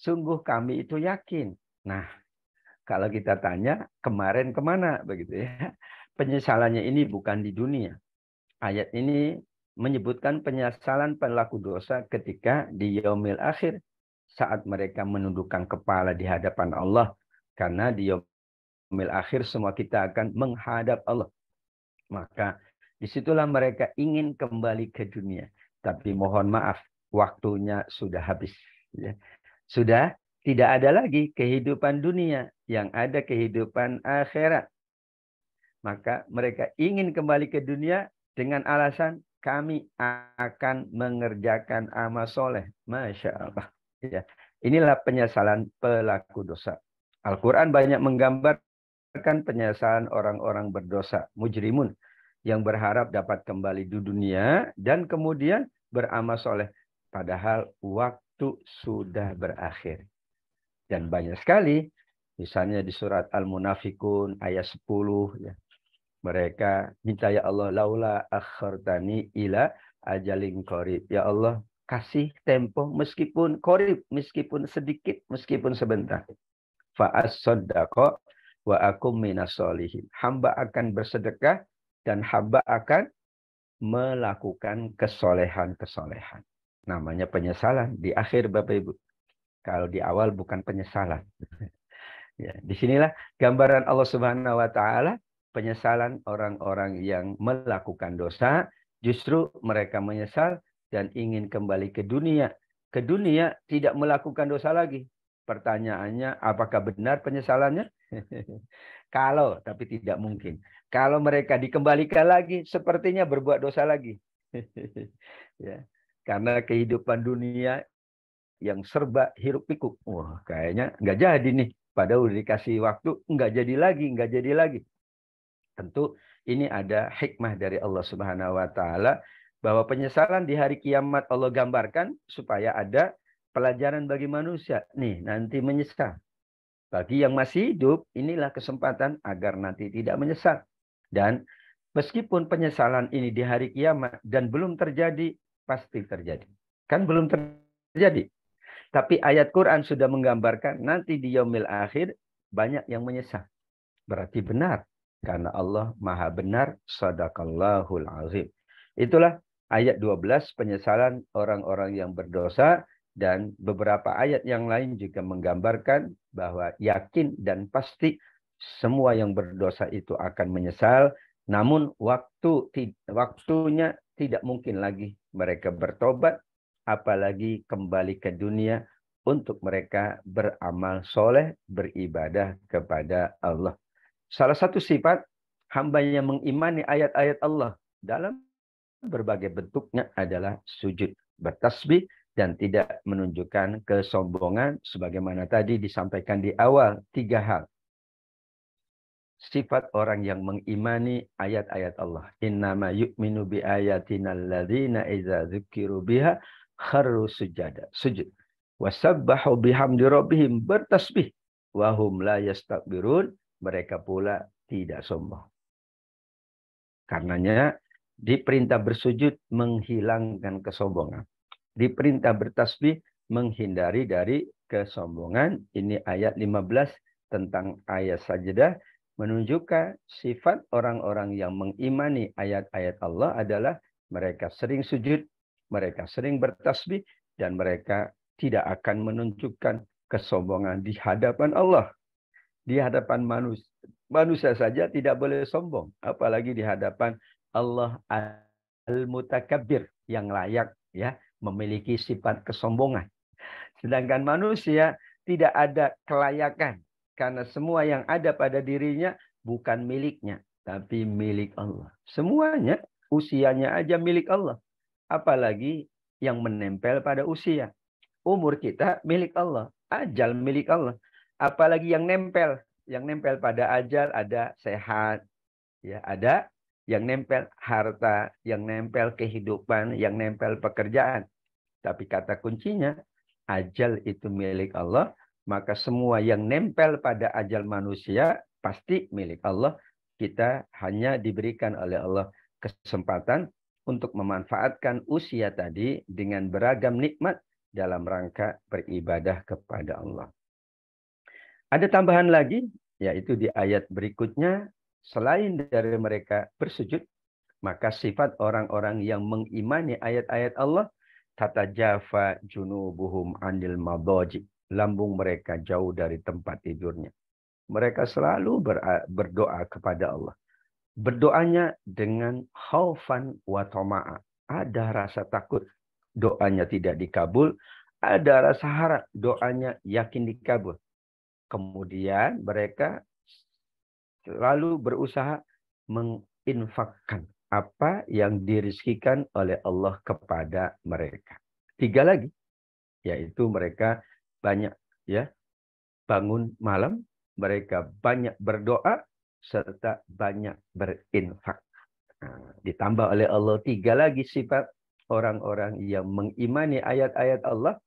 Sungguh kami itu yakin. Nah, kalau kita tanya kemarin kemana begitu ya? Penyesalannya ini bukan di dunia. Ayat ini menyebutkan penyesalan pelaku dosa ketika di yaumil akhir saat mereka menundukkan kepala di hadapan Allah, karena di yaumil akhir semua kita akan menghadap Allah. Maka disitulah mereka ingin kembali ke dunia, tapi mohon maaf, waktunya sudah habis. Sudah tidak ada lagi kehidupan dunia, yang ada kehidupan akhirat. Maka mereka ingin kembali ke dunia dengan alasan kami akan mengerjakan amal soleh. Masya Allah. Ya. Inilah penyesalan pelaku dosa. Al-Quran banyak menggambarkan penyesalan orang-orang berdosa, mujrimun, yang berharap dapat kembali di dunia dan kemudian beramal soleh. Padahal waktu sudah berakhir. Dan banyak sekali, misalnya di surat Al-Munafikun ayat 10, ya. Mereka minta, ya Allah, laula akhartani ila ajalin qarib. Ya Allah, kasih tempo meskipun qarib, meskipun sedikit, meskipun sebentar. Fa as-saddaqa wa akum minas solihin. Hamba akan bersedekah dan hamba akan melakukan kesolehan-kesolehan. Namanya penyesalan di akhir, Bapak Ibu. Kalau di awal bukan penyesalan. Ya, disinilah gambaran Allah Subhanahu wa taala. Penyesalan orang-orang yang melakukan dosa, justru mereka menyesal dan ingin kembali ke dunia. Ke dunia tidak melakukan dosa lagi. Pertanyaannya, apakah benar penyesalannya? Kalau, tapi tidak mungkin. Kalau mereka dikembalikan lagi, sepertinya berbuat dosa lagi. Ya, karena kehidupan dunia yang serba hiruk pikuk. Wah, kayaknya nggak jadi nih. Padahal udah dikasih waktu, nggak jadi lagi, nggak jadi lagi. Tentu ini ada hikmah dari Allah Subhanahu wa taala bahwa penyesalan di hari kiamat Allah gambarkan supaya ada pelajaran bagi manusia. Nih, nanti menyesal. Bagi yang masih hidup, inilah kesempatan agar nanti tidak menyesal. Dan meskipun penyesalan ini di hari kiamat dan belum terjadi, pasti terjadi. Kan belum terjadi. Tapi ayat Quran sudah menggambarkan nanti di yaumil akhir banyak yang menyesal. Berarti benar. Karena Allah maha benar, sadaqallahul azim. Itulah ayat 12 penyesalan orang-orang yang berdosa, dan beberapa ayat yang lain juga menggambarkan bahwa yakin dan pasti semua yang berdosa itu akan menyesal, namun waktunya tidak mungkin lagi mereka bertobat, apalagi kembali ke dunia untuk mereka beramal soleh, beribadah kepada Allah. Salah satu sifat hamba yang mengimani ayat-ayat Allah dalam berbagai bentuknya adalah sujud, bertasbih, dan tidak menunjukkan kesombongan sebagaimana tadi disampaikan di awal 3 hal. Sifat orang yang mengimani ayat-ayat Allah. Innama yu'minu bi ayatina alladzina idza dzukiru biha kharru sujada. Sujud. Wasabbahu bihamdi rabbihim, bertasbih. Wahum la yastakbirun, mereka pula tidak sombong. Karenanya diperintah bersujud menghilangkan kesombongan. Diperintah bertasbih menghindari dari kesombongan. Ini ayat 15 tentang ayat sajdah menunjukkan sifat orang-orang yang mengimani ayat-ayat Allah adalah mereka sering sujud, mereka sering bertasbih, dan mereka tidak akan menunjukkan kesombongan di hadapan Allah. Di hadapan manusia. Manusia saja tidak boleh sombong. Apalagi di hadapan Allah al-mutakabbir, yang layak ya memiliki sifat kesombongan. Sedangkan manusia tidak ada kelayakan. Karena semua yang ada pada dirinya bukan miliknya, tapi milik Allah. Semuanya, usianya aja milik Allah. Apalagi yang menempel pada usia. Umur kita milik Allah. Ajal milik Allah. Apalagi yang nempel. Yang nempel pada ajal ada sehat. Ya, ada yang nempel harta. Yang nempel kehidupan. Yang nempel pekerjaan. Tapi kata kuncinya, ajal itu milik Allah. Maka semua yang nempel pada ajal manusia pasti milik Allah. Kita hanya diberikan oleh Allah kesempatan untuk memanfaatkan usia tadi dengan beragam nikmat dalam rangka beribadah kepada Allah. Ada tambahan lagi, yaitu di ayat berikutnya, selain dari mereka bersujud, Maka sifat orang-orang yang mengimani ayat-ayat Allah, tatajafa junubuhum anil madaji. Lambung mereka jauh dari tempat tidurnya. Mereka selalu berdoa kepada Allah. Berdoanya dengan khaufan wa tama'a. Ada rasa takut doanya tidak dikabul. Ada rasa harap doanya yakin dikabul. Kemudian mereka selalu berusaha menginfakkan apa yang dirizkikan oleh Allah kepada mereka. 3 lagi, yaitu mereka banyak ya bangun malam, mereka banyak berdoa, serta banyak berinfak. Nah, ditambah oleh Allah 3 lagi sifat orang-orang yang mengimani ayat-ayat Allah,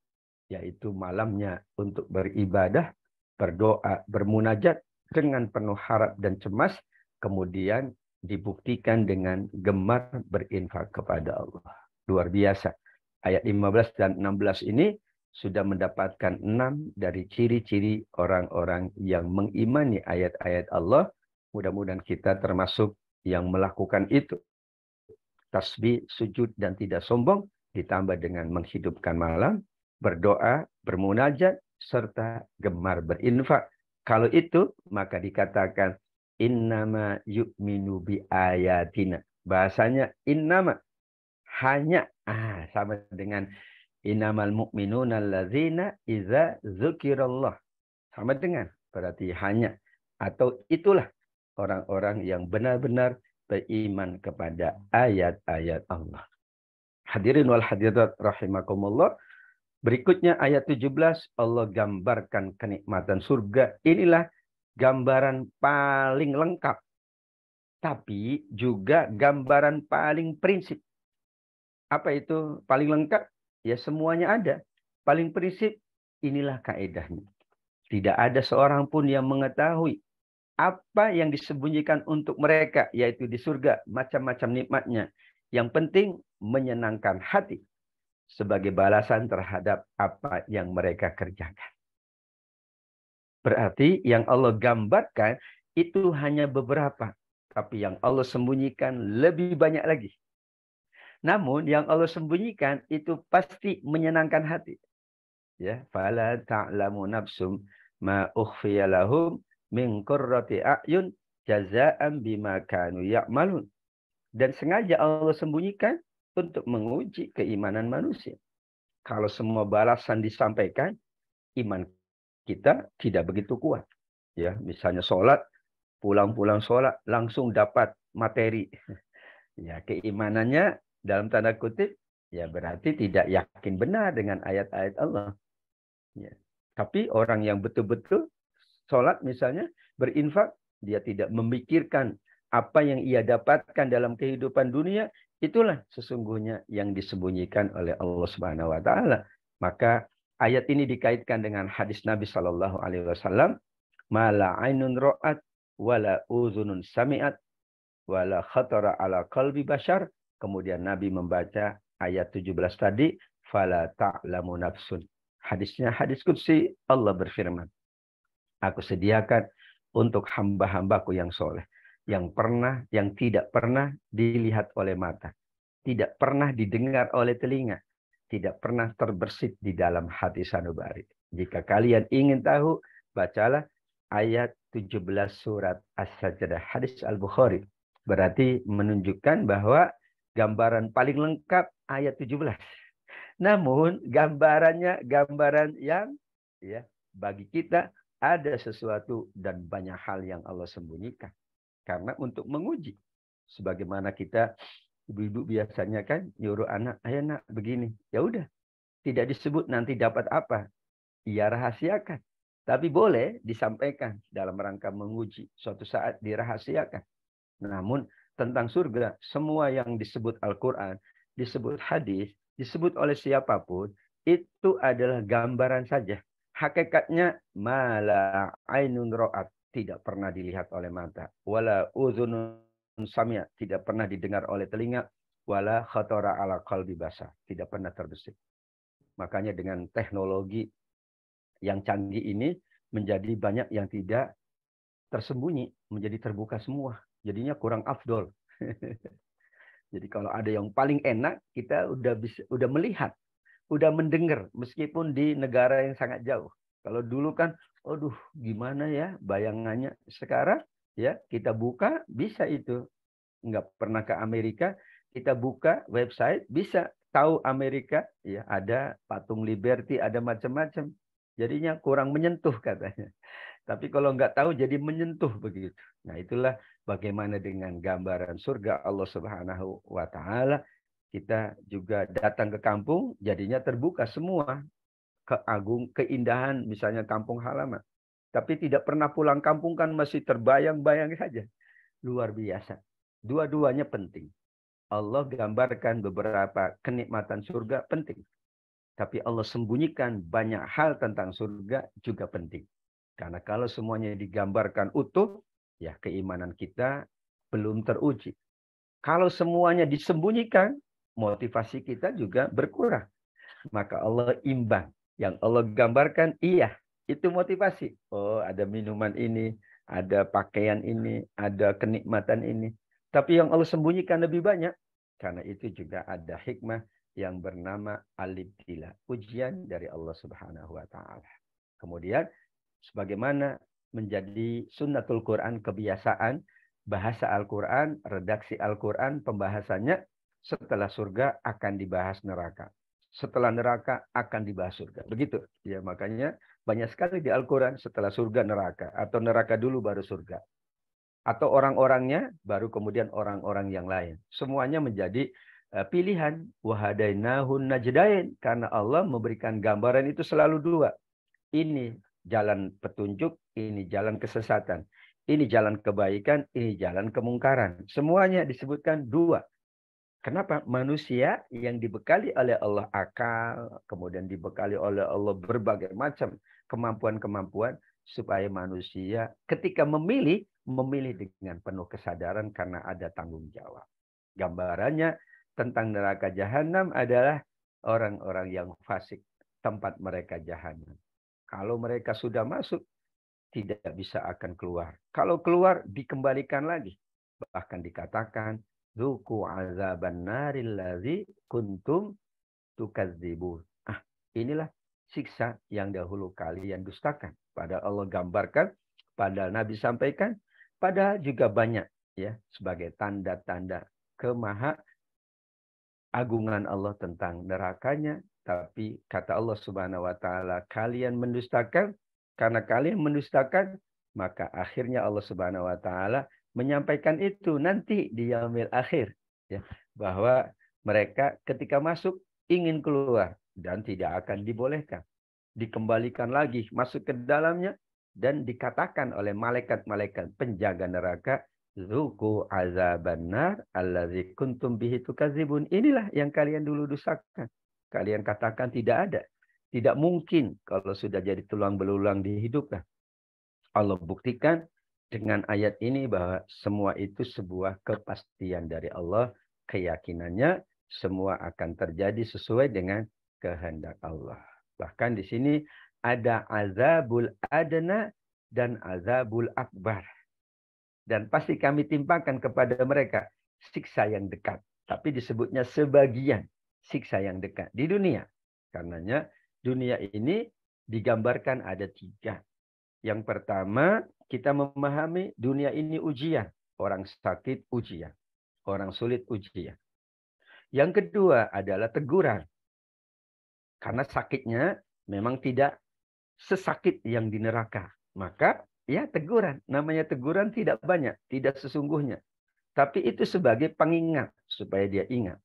yaitu malamnya untuk beribadah, berdoa, bermunajat dengan penuh harap dan cemas, kemudian dibuktikan dengan gemar berinfak kepada Allah. Luar biasa. Ayat 15 dan 16 ini sudah mendapatkan 6 dari ciri-ciri orang-orang yang mengimani ayat-ayat Allah. Mudah-mudahan kita termasuk yang melakukan itu. Tasbih, sujud, dan tidak sombong, ditambah dengan menghidupkan malam, berdoa, bermunajat, serta gemar berinfak. Kalau itu, maka dikatakan innama yu'minu bi ayatina. Bahasanya innama, hanya. Sama dengan innamal mu'minuna allazina iza dzukirallah. Sama dengan, berarti hanya. Atau itulah orang-orang yang benar-benar beriman kepada ayat-ayat Allah. Hadirin wal hadirat rahimakumullah. Berikutnya ayat 17, Allah gambarkan kenikmatan surga. Inilah gambaran paling lengkap. Tapi juga gambaran paling prinsip. Apa itu paling lengkap? Ya semuanya ada. Paling prinsip, inilah kaedahnya. Tidak ada seorang pun yang mengetahui apa yang disembunyikan untuk mereka, yaitu di surga, macam-macam nikmatnya. Yang penting menyenangkan hati sebagai balasan terhadap apa yang mereka kerjakan. Berarti yang Allah gambarkan itu hanya beberapa. Tapi yang Allah sembunyikan lebih banyak lagi. Namun yang Allah sembunyikan itu pasti menyenangkan hati. Ya, fala ta'lamu nafsum ma ukhfiya lahum min qurrati a'yun jazaa'an bima kanu ya'malun. Dan sengaja Allah sembunyikan untuk menguji keimanan manusia. Kalau semua balasan disampaikan, iman kita tidak begitu kuat. Ya, misalnya sholat, pulang-pulang sholat langsung dapat materi. Ya, keimanannya dalam tanda kutip, ya berarti tidak yakin benar dengan ayat-ayat Allah. Ya. Tapi orang yang betul-betul sholat misalnya, berinfak, dia tidak memikirkan apa yang ia dapatkan dalam kehidupan dunia, itulah sesungguhnya yang disembunyikan oleh Allah Subhanahu wa taala. Maka ayat ini dikaitkan dengan hadis Nabi Shallallahu alaihi wasallam, "Mala ainun ra'at wala uzunun sami'at wala khatara ala qalbi bashar." Kemudian Nabi membaca ayat 17 tadi, "Fala ta'lamu nafsun." Hadisnya hadis qudsi, Allah berfirman, "Aku sediakan untuk hamba-hambaku yang soleh, yang tidak pernah dilihat oleh mata, tidak pernah didengar oleh telinga, tidak pernah terbersit di dalam hati sanubari. Jika kalian ingin tahu, bacalah ayat 17 surat As-Sajdah, hadis Al-Bukhari." Berarti menunjukkan bahwa gambaran paling lengkap ayat 17. Namun gambarannya gambaran yang ya bagi kita ada sesuatu dan banyak hal yang Allah sembunyikan. Karena untuk menguji. Sebagaimana kita ibu-ibu biasanya kan nyuruh anak, ayo nak begini. Ya udah, tidak disebut nanti dapat apa. Ia rahasiakan. Tapi boleh disampaikan dalam rangka menguji. Suatu saat dirahasiakan. Namun tentang surga, semua yang disebut Al-Quran, disebut hadis, disebut oleh siapapun, itu adalah gambaran saja. Hakikatnya mala ainun ra'at, tidak pernah dilihat oleh mata, wala uzunun samia, tidak pernah didengar oleh telinga, wala khatara ala qalbi basar, tidak pernah terbesit. Makanya dengan teknologi yang canggih ini menjadi banyak yang tidak tersembunyi, menjadi terbuka semua. Jadinya kurang afdol. Jadi kalau ada yang paling enak, kita udah melihat, udah mendengar, meskipun di negara yang sangat jauh. Kalau dulu kan, aduh, gimana ya bayangannya. Sekarang ya kita buka bisa itu. Nggak pernah ke Amerika, kita buka website bisa tahu Amerika, ya ada patung Liberty, ada macam-macam. Jadinya kurang menyentuh katanya. Tapi kalau nggak tahu jadi menyentuh begitu. Nah itulah bagaimana dengan gambaran surga Allah Subhanahu wa Ta'ala. Kita juga datang ke kampung, jadinya terbuka semua keindahan, misalnya kampung halaman. Tapi tidak pernah pulang kampung kan masih terbayang-bayang saja. Luar biasa. Dua-duanya penting. Allah gambarkan beberapa kenikmatan surga penting. Tapi Allah sembunyikan banyak hal tentang surga juga penting. Karena kalau semuanya digambarkan utuh, ya keimanan kita belum teruji. Kalau semuanya disembunyikan, motivasi kita juga berkurang. Maka Allah imbang. Yang Allah gambarkan, iya, itu motivasi. Oh, ada minuman ini, ada pakaian ini, ada kenikmatan ini. Tapi yang Allah sembunyikan lebih banyak. Karena itu juga ada hikmah yang bernama al-ibtila. Ujian dari Allah Subhanahu wa Ta'ala. Kemudian, sebagaimana menjadi sunnatul Quran, kebiasaan, bahasa Al-Quran, redaksi Al-Quran, pembahasannya setelah surga akan dibahas neraka. Setelah neraka akan dibahas surga. Begitu. Ya, makanya banyak sekali di Al-Quran setelah surga neraka. Atau neraka dulu baru surga. Atau orang-orangnya baru kemudian orang-orang yang lain. Semuanya menjadi pilihan. Wahadainahun najdain. Karena Allah memberikan gambaran itu selalu dua. Ini jalan petunjuk, ini jalan kesesatan. Ini jalan kebaikan, ini jalan kemungkaran. Semuanya disebutkan dua. Kenapa? Manusia yang dibekali oleh Allah akal, kemudian dibekali oleh Allah berbagai macam kemampuan-kemampuan, supaya manusia ketika memilih dengan penuh kesadaran karena ada tanggung jawab. Gambarannya tentang neraka jahanam adalah orang-orang yang fasik, tempat mereka jahanam. Kalau mereka sudah masuk, tidak bisa akan keluar. Kalau keluar, dikembalikan lagi. Bahkan dikatakan, Zuku azaban naril ladzi kuntum tukadzibun. Inilah siksa yang dahulu kalian dustakan. Padahal Allah gambarkan, padahal Nabi sampaikan, padahal juga banyak ya sebagai tanda-tanda kemaha agungan Allah tentang nerakanya. Tapi kata Allah Subhanahu wa Ta'ala, kalian mendustakan, karena kalian mendustakan, maka akhirnya Allah Subhanahu wa Ta'ala menyampaikan itu nanti di yaumil akhir, ya, bahwa mereka ketika masuk ingin keluar dan tidak akan dibolehkan, dikembalikan lagi masuk ke dalamnya dan dikatakan oleh malaikat-malaikat penjaga neraka, Zuku azaban nar allazi kuntum bihi tukadzibun. Inilah yang kalian dulu dustakan. Kalian katakan tidak ada. Tidak mungkin kalau sudah jadi tulang belulang dihidupkan. Allah buktikan dengan ayat ini bahwa semua itu sebuah kepastian dari Allah. Keyakinannya semua akan terjadi sesuai dengan kehendak Allah. Bahkan di sini ada azabul adna dan azabul akbar. Dan pasti kami timpakan kepada mereka siksa yang dekat. Tapi disebutnya sebagian siksa yang dekat di dunia. Karenanya dunia ini digambarkan ada tiga. Yang pertama, kita memahami dunia ini ujian. Orang sakit ujian. Orang sulit ujian. Yang kedua adalah teguran. Karena sakitnya memang tidak sesakit yang di neraka. Maka ya teguran. Namanya teguran tidak banyak. Tidak sesungguhnya. Tapi itu sebagai pengingat. Supaya dia ingat.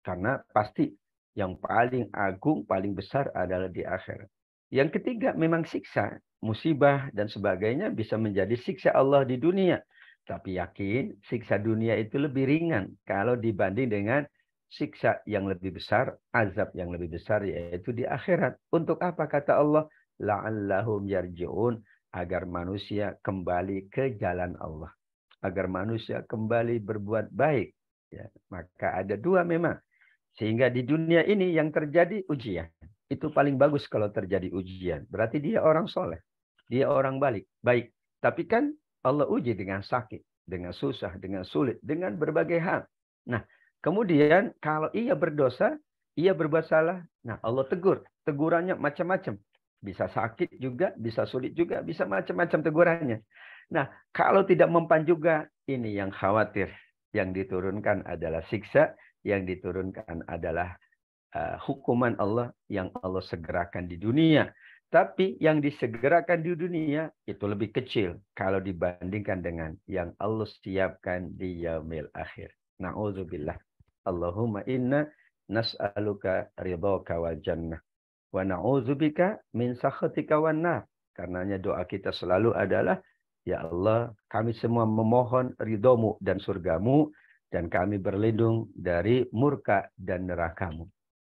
Karena pasti yang paling agung, paling besar adalah di akhirat. Yang ketiga memang siksa. Musibah dan sebagainya bisa menjadi siksa Allah di dunia. Tapi yakin siksa dunia itu lebih ringan. Kalau dibanding dengan siksa yang lebih besar. Azab yang lebih besar yaitu di akhirat. Untuk apa kata Allah? La'allahum yarji'un. Agar manusia kembali ke jalan Allah. Agar manusia kembali berbuat baik. Ya, maka ada dua memang. Sehingga di dunia ini yang terjadi ujian. Itu paling bagus kalau terjadi ujian. Berarti dia orang soleh. Dia orang baik. Tapi kan Allah uji dengan sakit. Dengan susah. Dengan sulit. Dengan berbagai hal. Nah, Kemudian kalau ia berdosa, ia berbuat salah, nah Allah tegur. Tegurannya macam-macam. Bisa sakit juga, bisa sulit juga, bisa macam-macam tegurannya. Nah, kalau tidak mempan juga, ini yang khawatir. Yang diturunkan adalah siksa, yang diturunkan adalah hukuman Allah yang Allah segerakan di dunia. Tapi yang disegerakan di dunia itu lebih kecil kalau dibandingkan dengan yang Allah siapkan di yaumil akhir. Na'udzubillah. Allahumma inna nas'aluka ridhaka wal jannah wa na'udzubika min sakhatika wan nar. Karenanya doa kita selalu adalah, ya Allah, kami semua memohon ridhomu dan surgamu, dan kami berlindung dari murka dan nerakamu.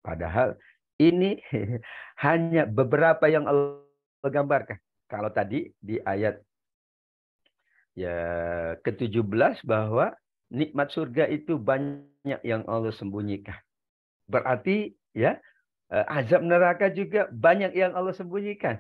Padahal ini hanya beberapa yang Allah gambarkan. Kalau tadi di ayat ya ke-17 bahwa nikmat surga itu banyak yang Allah sembunyikan. Berarti ya azab neraka juga banyak yang Allah sembunyikan.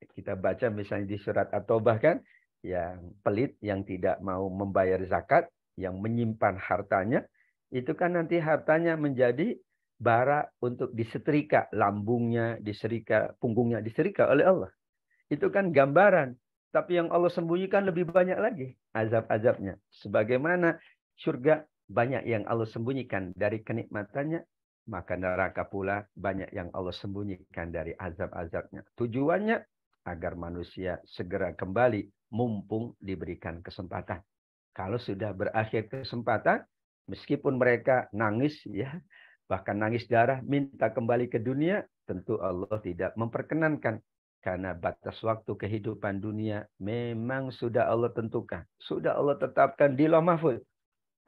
Kita baca misalnya di surat At-Taubah kan, yang pelit, yang tidak mau membayar zakat, yang menyimpan hartanya, itu kan nanti hartanya menjadi bara untuk disetrika, lambungnya diserika, punggungnya diserika oleh Allah. Itu kan gambaran. Tapi yang Allah sembunyikan lebih banyak lagi azab-azabnya. Sebagaimana surga banyak yang Allah sembunyikan dari kenikmatannya, maka neraka pula banyak yang Allah sembunyikan dari azab-azabnya. Tujuannya agar manusia segera kembali mumpung diberikan kesempatan. Kalau sudah berakhir kesempatan, meskipun mereka nangis ya, bahkan nangis darah minta kembali ke dunia, tentu Allah tidak memperkenankan. Karena batas waktu kehidupan dunia memang sudah Allah tentukan. Sudah Allah tetapkan di Lauh Mahfuz.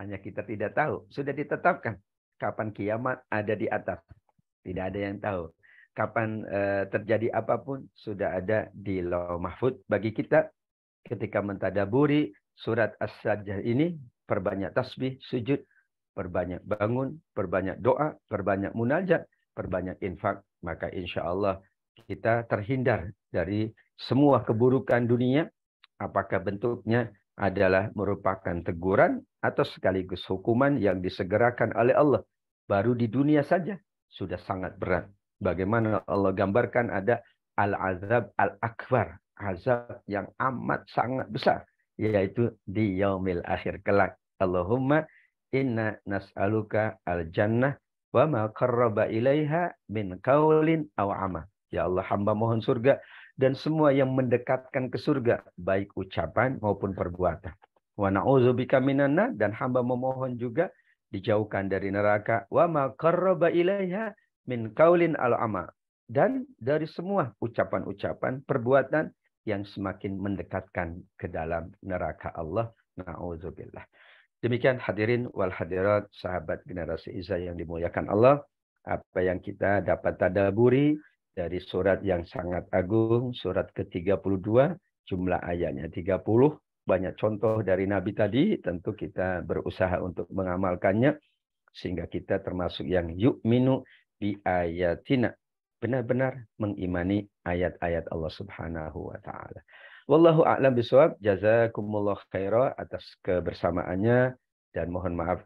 Hanya kita tidak tahu. Sudah ditetapkan. Kapan kiamat ada di atas. Tidak ada yang tahu. Kapan terjadi apapun sudah ada di Lauh Mahfuz bagi kita. Ketika mentadaburi surat As-Sajdah ini, perbanyak tasbih, sujud, perbanyak bangun, perbanyak doa, perbanyak munajat, perbanyak infak, maka insya Allah kita terhindar dari semua keburukan dunia, apakah bentuknya adalah merupakan teguran atau sekaligus hukuman yang disegerakan oleh Allah. Baru di dunia saja sudah sangat berat. Bagaimana Allah gambarkan ada al-azab al-akbar, azab yang amat sangat besar, yaitu di yaumil akhir kelak. Allahumma inna nas'aluka al-jannah wa ma qarraba ilaiha min qaulin aw amal. Ya Allah, hamba mohon surga dan semua yang mendekatkan ke surga, baik ucapan maupun perbuatan. Wa na'udzubika minan nar, dan hamba memohon juga dijauhkan dari neraka. Wa ma qarraba ilaiha min qaulin aw amal. Dan dari semua ucapan-ucapan, perbuatan yang semakin mendekatkan ke dalam neraka Allah. Na'udzubillah. Demikian hadirin wal hadirat, sahabat generasi Izzah yang dimuliakan Allah. Apa yang kita dapat tadaburi dari surat yang sangat agung, surat ke-32, jumlah ayatnya 30. Banyak contoh dari Nabi tadi, tentu kita berusaha untuk mengamalkannya. Sehingga kita termasuk yang yu'minu bi ayatina. Benar-benar mengimani ayat-ayat Allah Subhanahu wa ta'ala. Wallahu a'lam bishawab. Jazakumullah khairah atas kebersamaannya, dan mohon maaf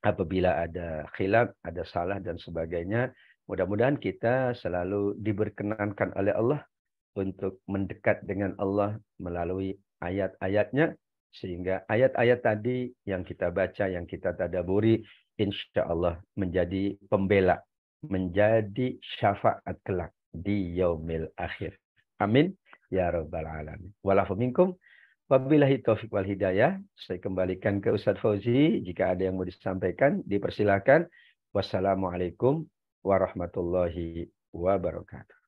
apabila ada khilaf, ada salah dan sebagainya. Mudah-mudahan kita selalu diberkenankan oleh Allah untuk mendekat dengan Allah melalui ayat-ayatnya, sehingga ayat-ayat tadi yang kita baca, yang kita tadaburi, insya Allah menjadi pembela, menjadi syafaat kelak di yaumil akhir. Amin ya rabbal alamin. Walafu minkum. Wabillahi taufiq wal hidayah. Saya kembalikan ke Ustadz Fauzi. Jika ada yang mau disampaikan, dipersilakan. Wassalamualaikum warahmatullahi wabarakatuh.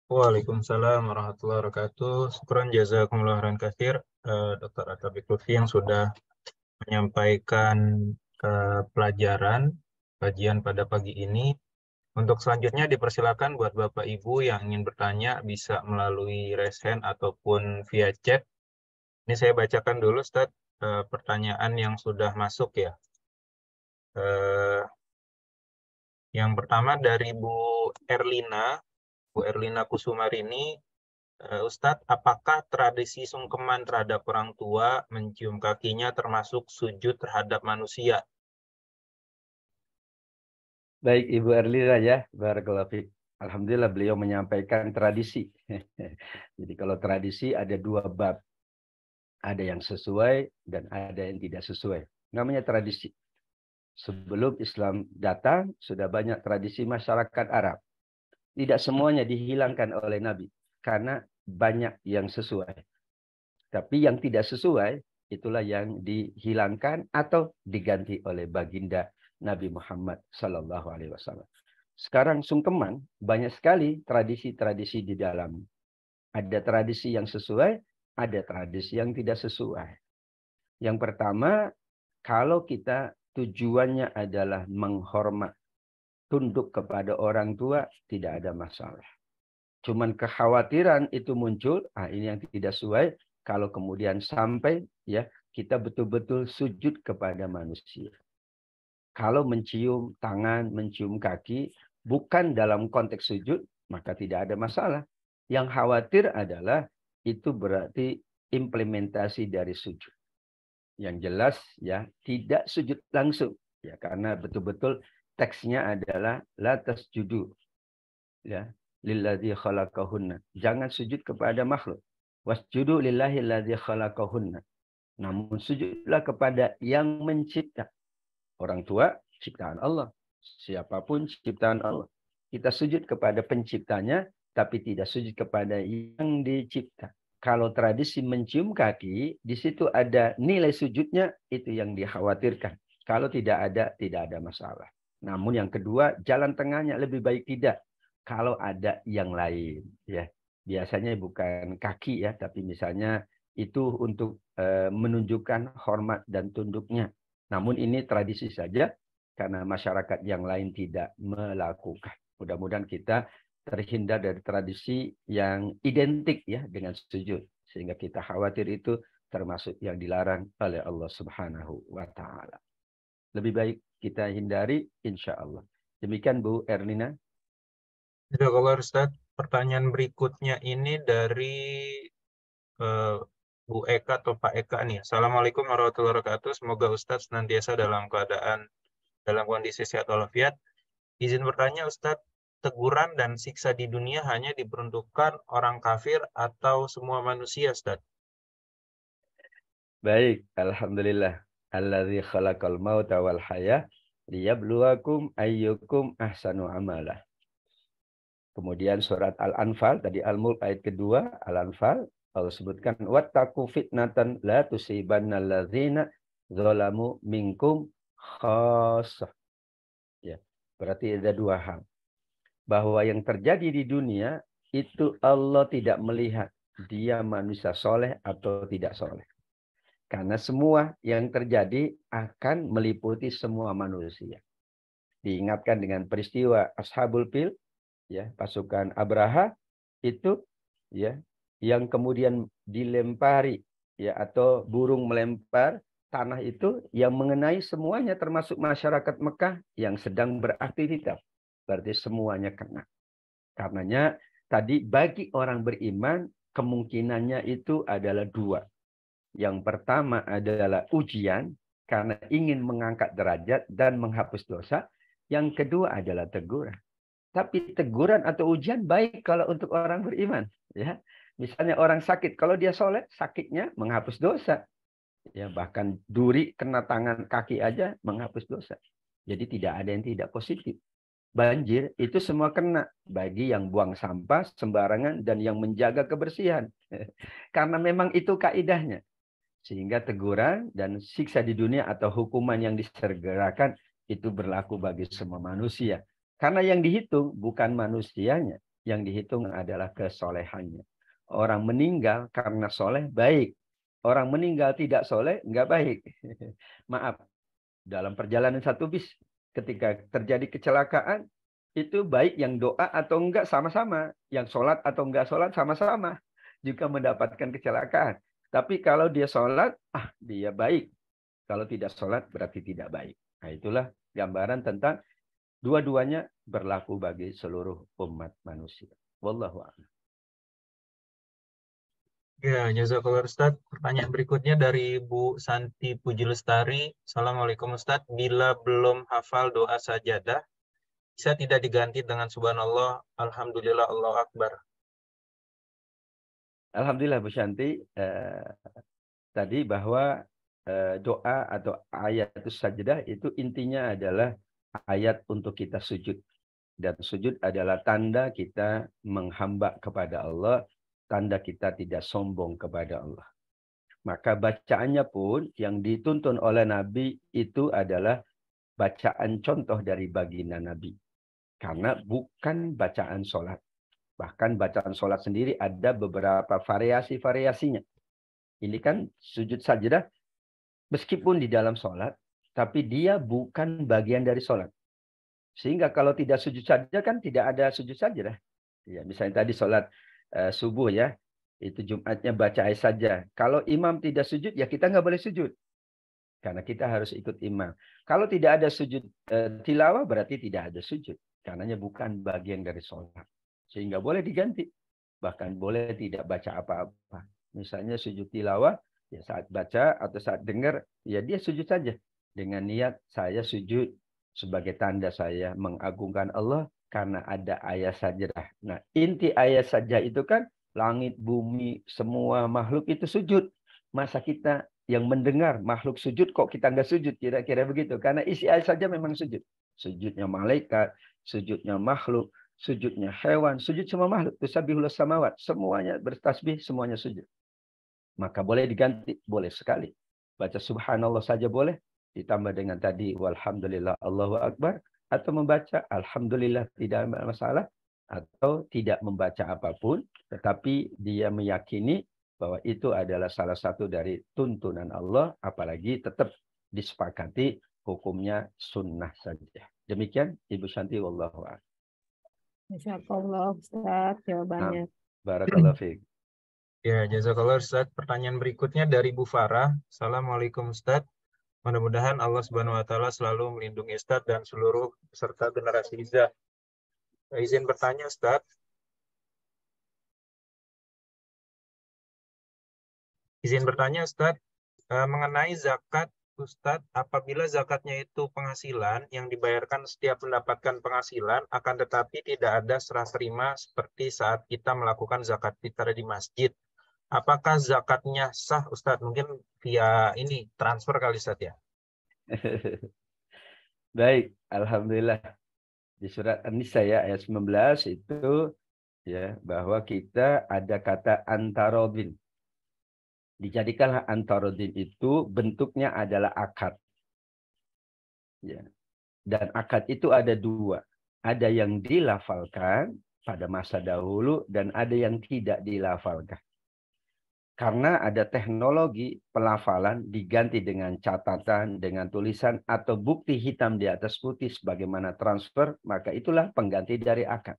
Waalaikumsalam warahmatullahi wabarakatuh. Syukran jazakumullah khairan katsir, Dr. Atabik Lutfi yang sudah menyampaikan pelajaran kajian pada pagi ini. Untuk selanjutnya dipersilakan buat Bapak Ibu yang ingin bertanya bisa melalui raise hand ataupun via chat. Ini saya bacakan dulu, Ustaz, pertanyaan yang sudah masuk ya. Yang pertama dari Bu Erlina Kusumarini. Ustadz, apakah tradisi sungkeman terhadap orang tua, mencium kakinya termasuk sujud terhadap manusia? Baik Ibu Erlina ya, barakallahu fiik. Alhamdulillah beliau menyampaikan tradisi. Jadi kalau tradisi ada dua bab. Ada yang sesuai dan ada yang tidak sesuai. Namanya tradisi. Sebelum Islam datang, sudah banyak tradisi masyarakat Arab. Tidak semuanya dihilangkan oleh Nabi. Karena banyak yang sesuai. Tapi yang tidak sesuai, itulah yang dihilangkan atau diganti oleh baginda Nabi Muhammad SAW. Sekarang sungkeman, banyak sekali tradisi-tradisi di dalam. Ada tradisi yang sesuai, ada tradisi yang tidak sesuai. Yang pertama, kalau kita tujuannya adalah menghormat, tunduk kepada orang tua, tidak ada masalah. Cuman kekhawatiran itu muncul, ini yang tidak sesuai, kalau kemudian sampai ya kita betul-betul sujud kepada manusia. Kalau mencium tangan, mencium kaki, bukan dalam konteks sujud, maka tidak ada masalah. Yang khawatir adalah itu berarti implementasi dari sujud. Yang jelas ya tidak sujud langsung ya karena betul-betul teksnya adalah la tasjudu ya lilladzi khalaqahunna. Jangan sujud kepada makhluk. Wasjudu lillahi alladzi khalaqahunna. Namun sujudlah kepada yang mencipta. Orang tua ciptaan Allah. Siapapun ciptaan Allah. Kita sujud kepada penciptanya tapi tidak sujud kepada yang dicipta. Kalau tradisi mencium kaki, di situ ada nilai sujudnya, itu yang dikhawatirkan. Kalau tidak ada masalah. Namun yang kedua, jalan tengahnya lebih baik tidak. Kalau ada yang lain, ya biasanya bukan kaki ya, tapi misalnya itu untuk menunjukkan hormat dan tunduknya. Namun ini tradisi saja, karena masyarakat yang lain tidak melakukan. Mudah-mudahan kita terhindar dari tradisi yang identik ya dengan sujud sehingga kita khawatir itu termasuk yang dilarang oleh Allah Subhanahu wa taala. Lebih baik kita hindari insya Allah. Demikian Bu Erlina. Jazakallah Ustaz. Pertanyaan berikutnya ini dari Bu Eka atau Pak Eka nih. Assalamualaikum warahmatullahi wabarakatuh. Semoga Ustadz senantiasa dalam kondisi sehat walafiat. Izin bertanya Ustadz, teguran dan siksa di dunia hanya diperuntukkan orang kafir atau semua manusia Ustadz? Baik, alhamdulillah. Allazi khalaqal mauta wal haya liyabluwakum ayyukum ahsanu amala. Kemudian surat Al-Anfal, tadi Al-Mulk ayat kedua, Al-Anfal, Allah sebutkan, wattaqu fitnatan la tusibanna allazina zalamu minkum khassah. Ya, berarti ada dua hal. Bahwa yang terjadi di dunia, itu Allah tidak melihat dia manusia soleh atau tidak soleh. Karena semua yang terjadi akan meliputi semua manusia. Diingatkan dengan peristiwa Ashabul Fil, ya pasukan Abraha itu ya yang kemudian dilempari ya atau burung melempar tanah itu yang mengenai semuanya termasuk masyarakat Mekah yang sedang beraktivitas. Berarti semuanya kena. Karenanya tadi bagi orang beriman kemungkinannya itu adalah dua. Yang pertama adalah ujian karena ingin mengangkat derajat dan menghapus dosa. Yang kedua adalah teguran. Tapi teguran atau ujian baik kalau untuk orang beriman. Ya, misalnya orang sakit, kalau dia soleh, sakitnya menghapus dosa. Ya, bahkan duri kena tangan kaki aja menghapus dosa. Jadi tidak ada yang tidak positif. Banjir itu semua kena bagi yang buang sampah sembarangan dan yang menjaga kebersihan. Karena memang itu kaidahnya. Sehingga teguran dan siksa di dunia atau hukuman yang disegerakan itu berlaku bagi semua manusia. Karena yang dihitung bukan manusianya, yang dihitung adalah kesolehannya. Orang meninggal karena soleh baik. Orang meninggal tidak soleh nggak baik. Maaf, dalam perjalanan satu bis ketika terjadi kecelakaan, itu baik yang doa atau enggak sama-sama. Yang sholat atau enggak sholat sama-sama. Juga mendapatkan kecelakaan. Tapi kalau dia sholat, dia baik. Kalau tidak sholat, berarti tidak baik. Nah, itulah gambaran tentang dua-duanya berlaku bagi seluruh umat manusia. Wallahu a'lam. Ya, jazakallah Ustaz. Pertanyaan berikutnya dari Bu Santi Puji Lestari. Assalamualaikum Ustaz. Bila belum hafal doa sajadah, bisa tidak diganti dengan subhanallah, alhamdulillah, Allahu Akbar? Alhamdulillah Bu Shanti, tadi bahwa doa atau ayat sajdah itu intinya adalah ayat untuk kita sujud. Dan sujud adalah tanda kita menghamba kepada Allah, tanda kita tidak sombong kepada Allah. Maka bacaannya pun yang dituntun oleh Nabi itu adalah bacaan contoh dari baginda Nabi. Karena bukan bacaan sholat. Bahkan bacaan sholat sendiri ada beberapa variasi-variasinya. Ini kan sujud sajdah meskipun di dalam sholat, tapi dia bukan bagian dari sholat. Sehingga kalau tidak sujud sajdah kan tidak ada sujud sajdah. Ya, misalnya tadi sholat subuh ya, itu Jumatnya baca ayat saja. Kalau imam tidak sujud, ya kita nggak boleh sujud. Karena kita harus ikut imam. Kalau tidak ada sujud tilawah, berarti tidak ada sujud. Karenanya bukan bagian dari sholat. Sehingga boleh diganti. Bahkan boleh tidak baca apa-apa. Misalnya sujud tilawah, ya saat baca atau saat dengar, ya dia sujud saja. Dengan niat saya sujud sebagai tanda saya mengagungkan Allah karena ada ayat sajdah. Nah, inti ayat sajdah itu kan langit, bumi, semua makhluk itu sujud. Masa kita yang mendengar makhluk sujud kok kita nggak sujud? Kira-kira begitu. Karena isi ayat saja memang sujud. Sujudnya malaikat, sujudnya makhluk, sujudnya hewan, sujud semua makhluk. Tusabbihullah samawat. Semuanya bertasbih, semuanya sujud. Maka boleh diganti, boleh sekali. Baca subhanallah saja boleh. Ditambah dengan tadi walhamdulillah Allahu Akbar. Atau membaca alhamdulillah tidak masalah. Atau tidak membaca apapun. Tetapi dia meyakini bahwa itu adalah salah satu dari tuntunan Allah. Apalagi tetap disepakati hukumnya sunnah saja. Demikian Ibu Shanti wallahu a'lam. Insyaallah Ustaz jawabannya. Barakallahu fiik. Ya, jazakallah Ustaz. Pertanyaan berikutnya dari Bu Farah. Assalamualaikum Ustaz. Mudah-mudahan Allah Subhanahu wa taala selalu melindungi Ustaz dan seluruh peserta generasi Izzah. Izin bertanya Ustaz. Izin bertanya Ustaz, mengenai zakat Ustadz, apabila zakatnya itu penghasilan yang dibayarkan setiap mendapatkan penghasilan, akan tetapi tidak ada serah terima seperti saat kita melakukan zakat fitrah di masjid. Apakah zakatnya sah Ustadz? Mungkin via ini transfer kali Ustadz ya? Baik, alhamdulillah. Di surat An-Nisa ya ayat 19 itu ya bahwa kita ada kata antarodin. Dijadikanlah antarodin itu bentuknya adalah akad. Ya. Dan akad itu ada dua. Ada yang dilafalkan pada masa dahulu dan ada yang tidak dilafalkan. Karena ada teknologi pelafalan diganti dengan catatan, dengan tulisan atau bukti hitam di atas putih sebagaimana transfer, maka itulah pengganti dari akad.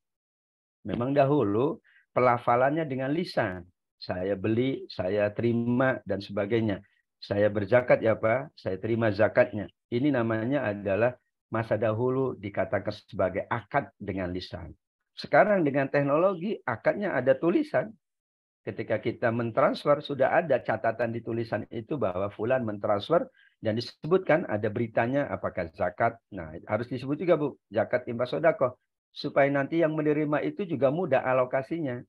Memang dahulu pelafalannya dengan lisan. Saya beli, saya terima, dan sebagainya. Saya berzakat ya Pak, saya terima zakatnya. Ini namanya adalah masa dahulu dikatakan sebagai akad dengan lisan. Sekarang dengan teknologi, akadnya ada tulisan. Ketika kita mentransfer, sudah ada catatan di tulisan itu bahwa fulan mentransfer, dan disebutkan ada beritanya apakah zakat. Nah, harus disebut juga Bu, zakat infak sedekah. Supaya nanti yang menerima itu juga mudah alokasinya.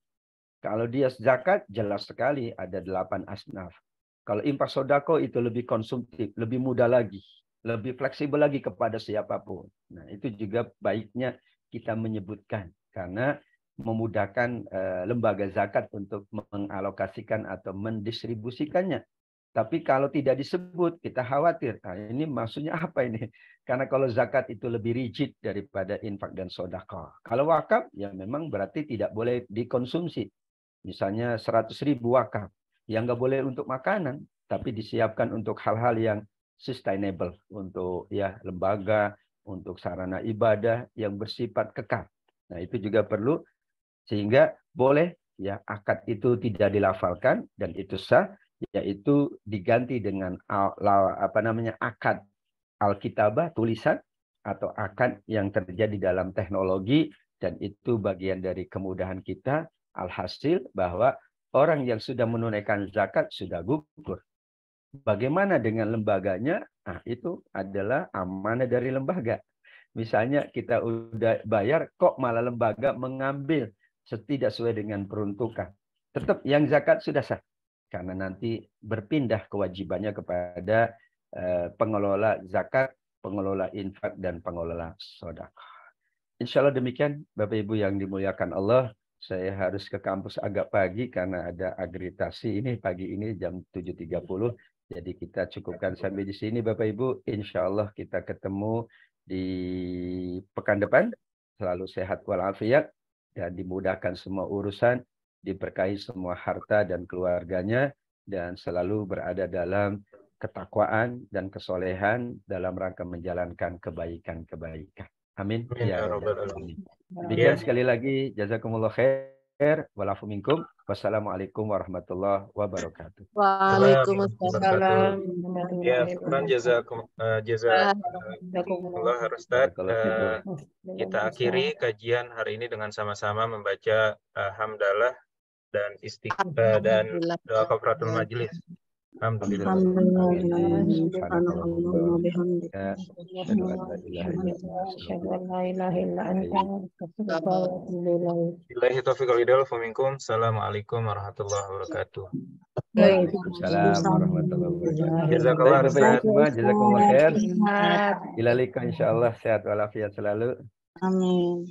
Kalau dia zakat, jelas sekali ada 8 asnaf. Kalau infak sodako itu lebih konsumtif, lebih mudah lagi. Lebih fleksibel lagi kepada siapapun. Nah, itu juga baiknya kita menyebutkan. Karena memudahkan lembaga zakat untuk mengalokasikan atau mendistribusikannya. Tapi kalau tidak disebut, kita khawatir. Nah, ini maksudnya apa ini? Karena kalau zakat itu lebih rigid daripada infak dan sedekah. Kalau wakaf, ya memang berarti tidak boleh dikonsumsi. Misalnya 100.000 wakaf. Yang nggak boleh untuk makanan, tapi disiapkan untuk hal-hal yang sustainable. Untuk ya lembaga, untuk sarana ibadah yang bersifat kekal. Nah, itu juga perlu. Sehingga boleh ya akad itu tidak dilafalkan dan itu sah, yaitu diganti dengan akad alkitabah tulisan atau akad yang terjadi dalam teknologi, dan itu bagian dari kemudahan kita. Alhasil bahwa orang yang sudah menunaikan zakat sudah gugur. Bagaimana dengan lembaganya? Nah, itu adalah amanah dari lembaga. Misalnya kita udah bayar, kok malah lembaga mengambil tidak sesuai dengan peruntukan. Tetap yang zakat sudah sah. Karena nanti berpindah kewajibannya kepada pengelola zakat, pengelola infak, dan pengelola sedekah. Insya Allah demikian, Bapak Ibu yang dimuliakan Allah. Saya harus ke kampus agak pagi karena ada agritasi ini pagi ini jam 7.30. Jadi kita cukupkan sampai di sini Bapak Ibu. Insya Allah kita ketemu di pekan depan. Selalu sehat walafiat dan dimudahkan semua urusan, diberkahi semua harta dan keluarganya, dan selalu berada dalam ketakwaan dan kesolehan dalam rangka menjalankan kebaikan-kebaikan. Amin. Ya Rabbal Alamin. Demikian sekali lagi, jazakumullah khair. Walafu minkum. Wassalamualaikum warahmatullahi wabarakatuh. Waalaikumsalam. Ya, syukran jazakumullah Ustaz. Kita akhiri kajian hari ini dengan sama-sama membaca hamdalah dan dan doa kafaratul majelis. Alhamdulillah. Billahi taufiq wal hidayah. Assalamualaikum warahmatullahi wabarakatuh. Waalaikumsalam warahmatullahi wabarakatuh. Jazakallah Ustaz. Jazakumullah khair. Ila liqa insyaallah sehat walafiat selalu. Amin.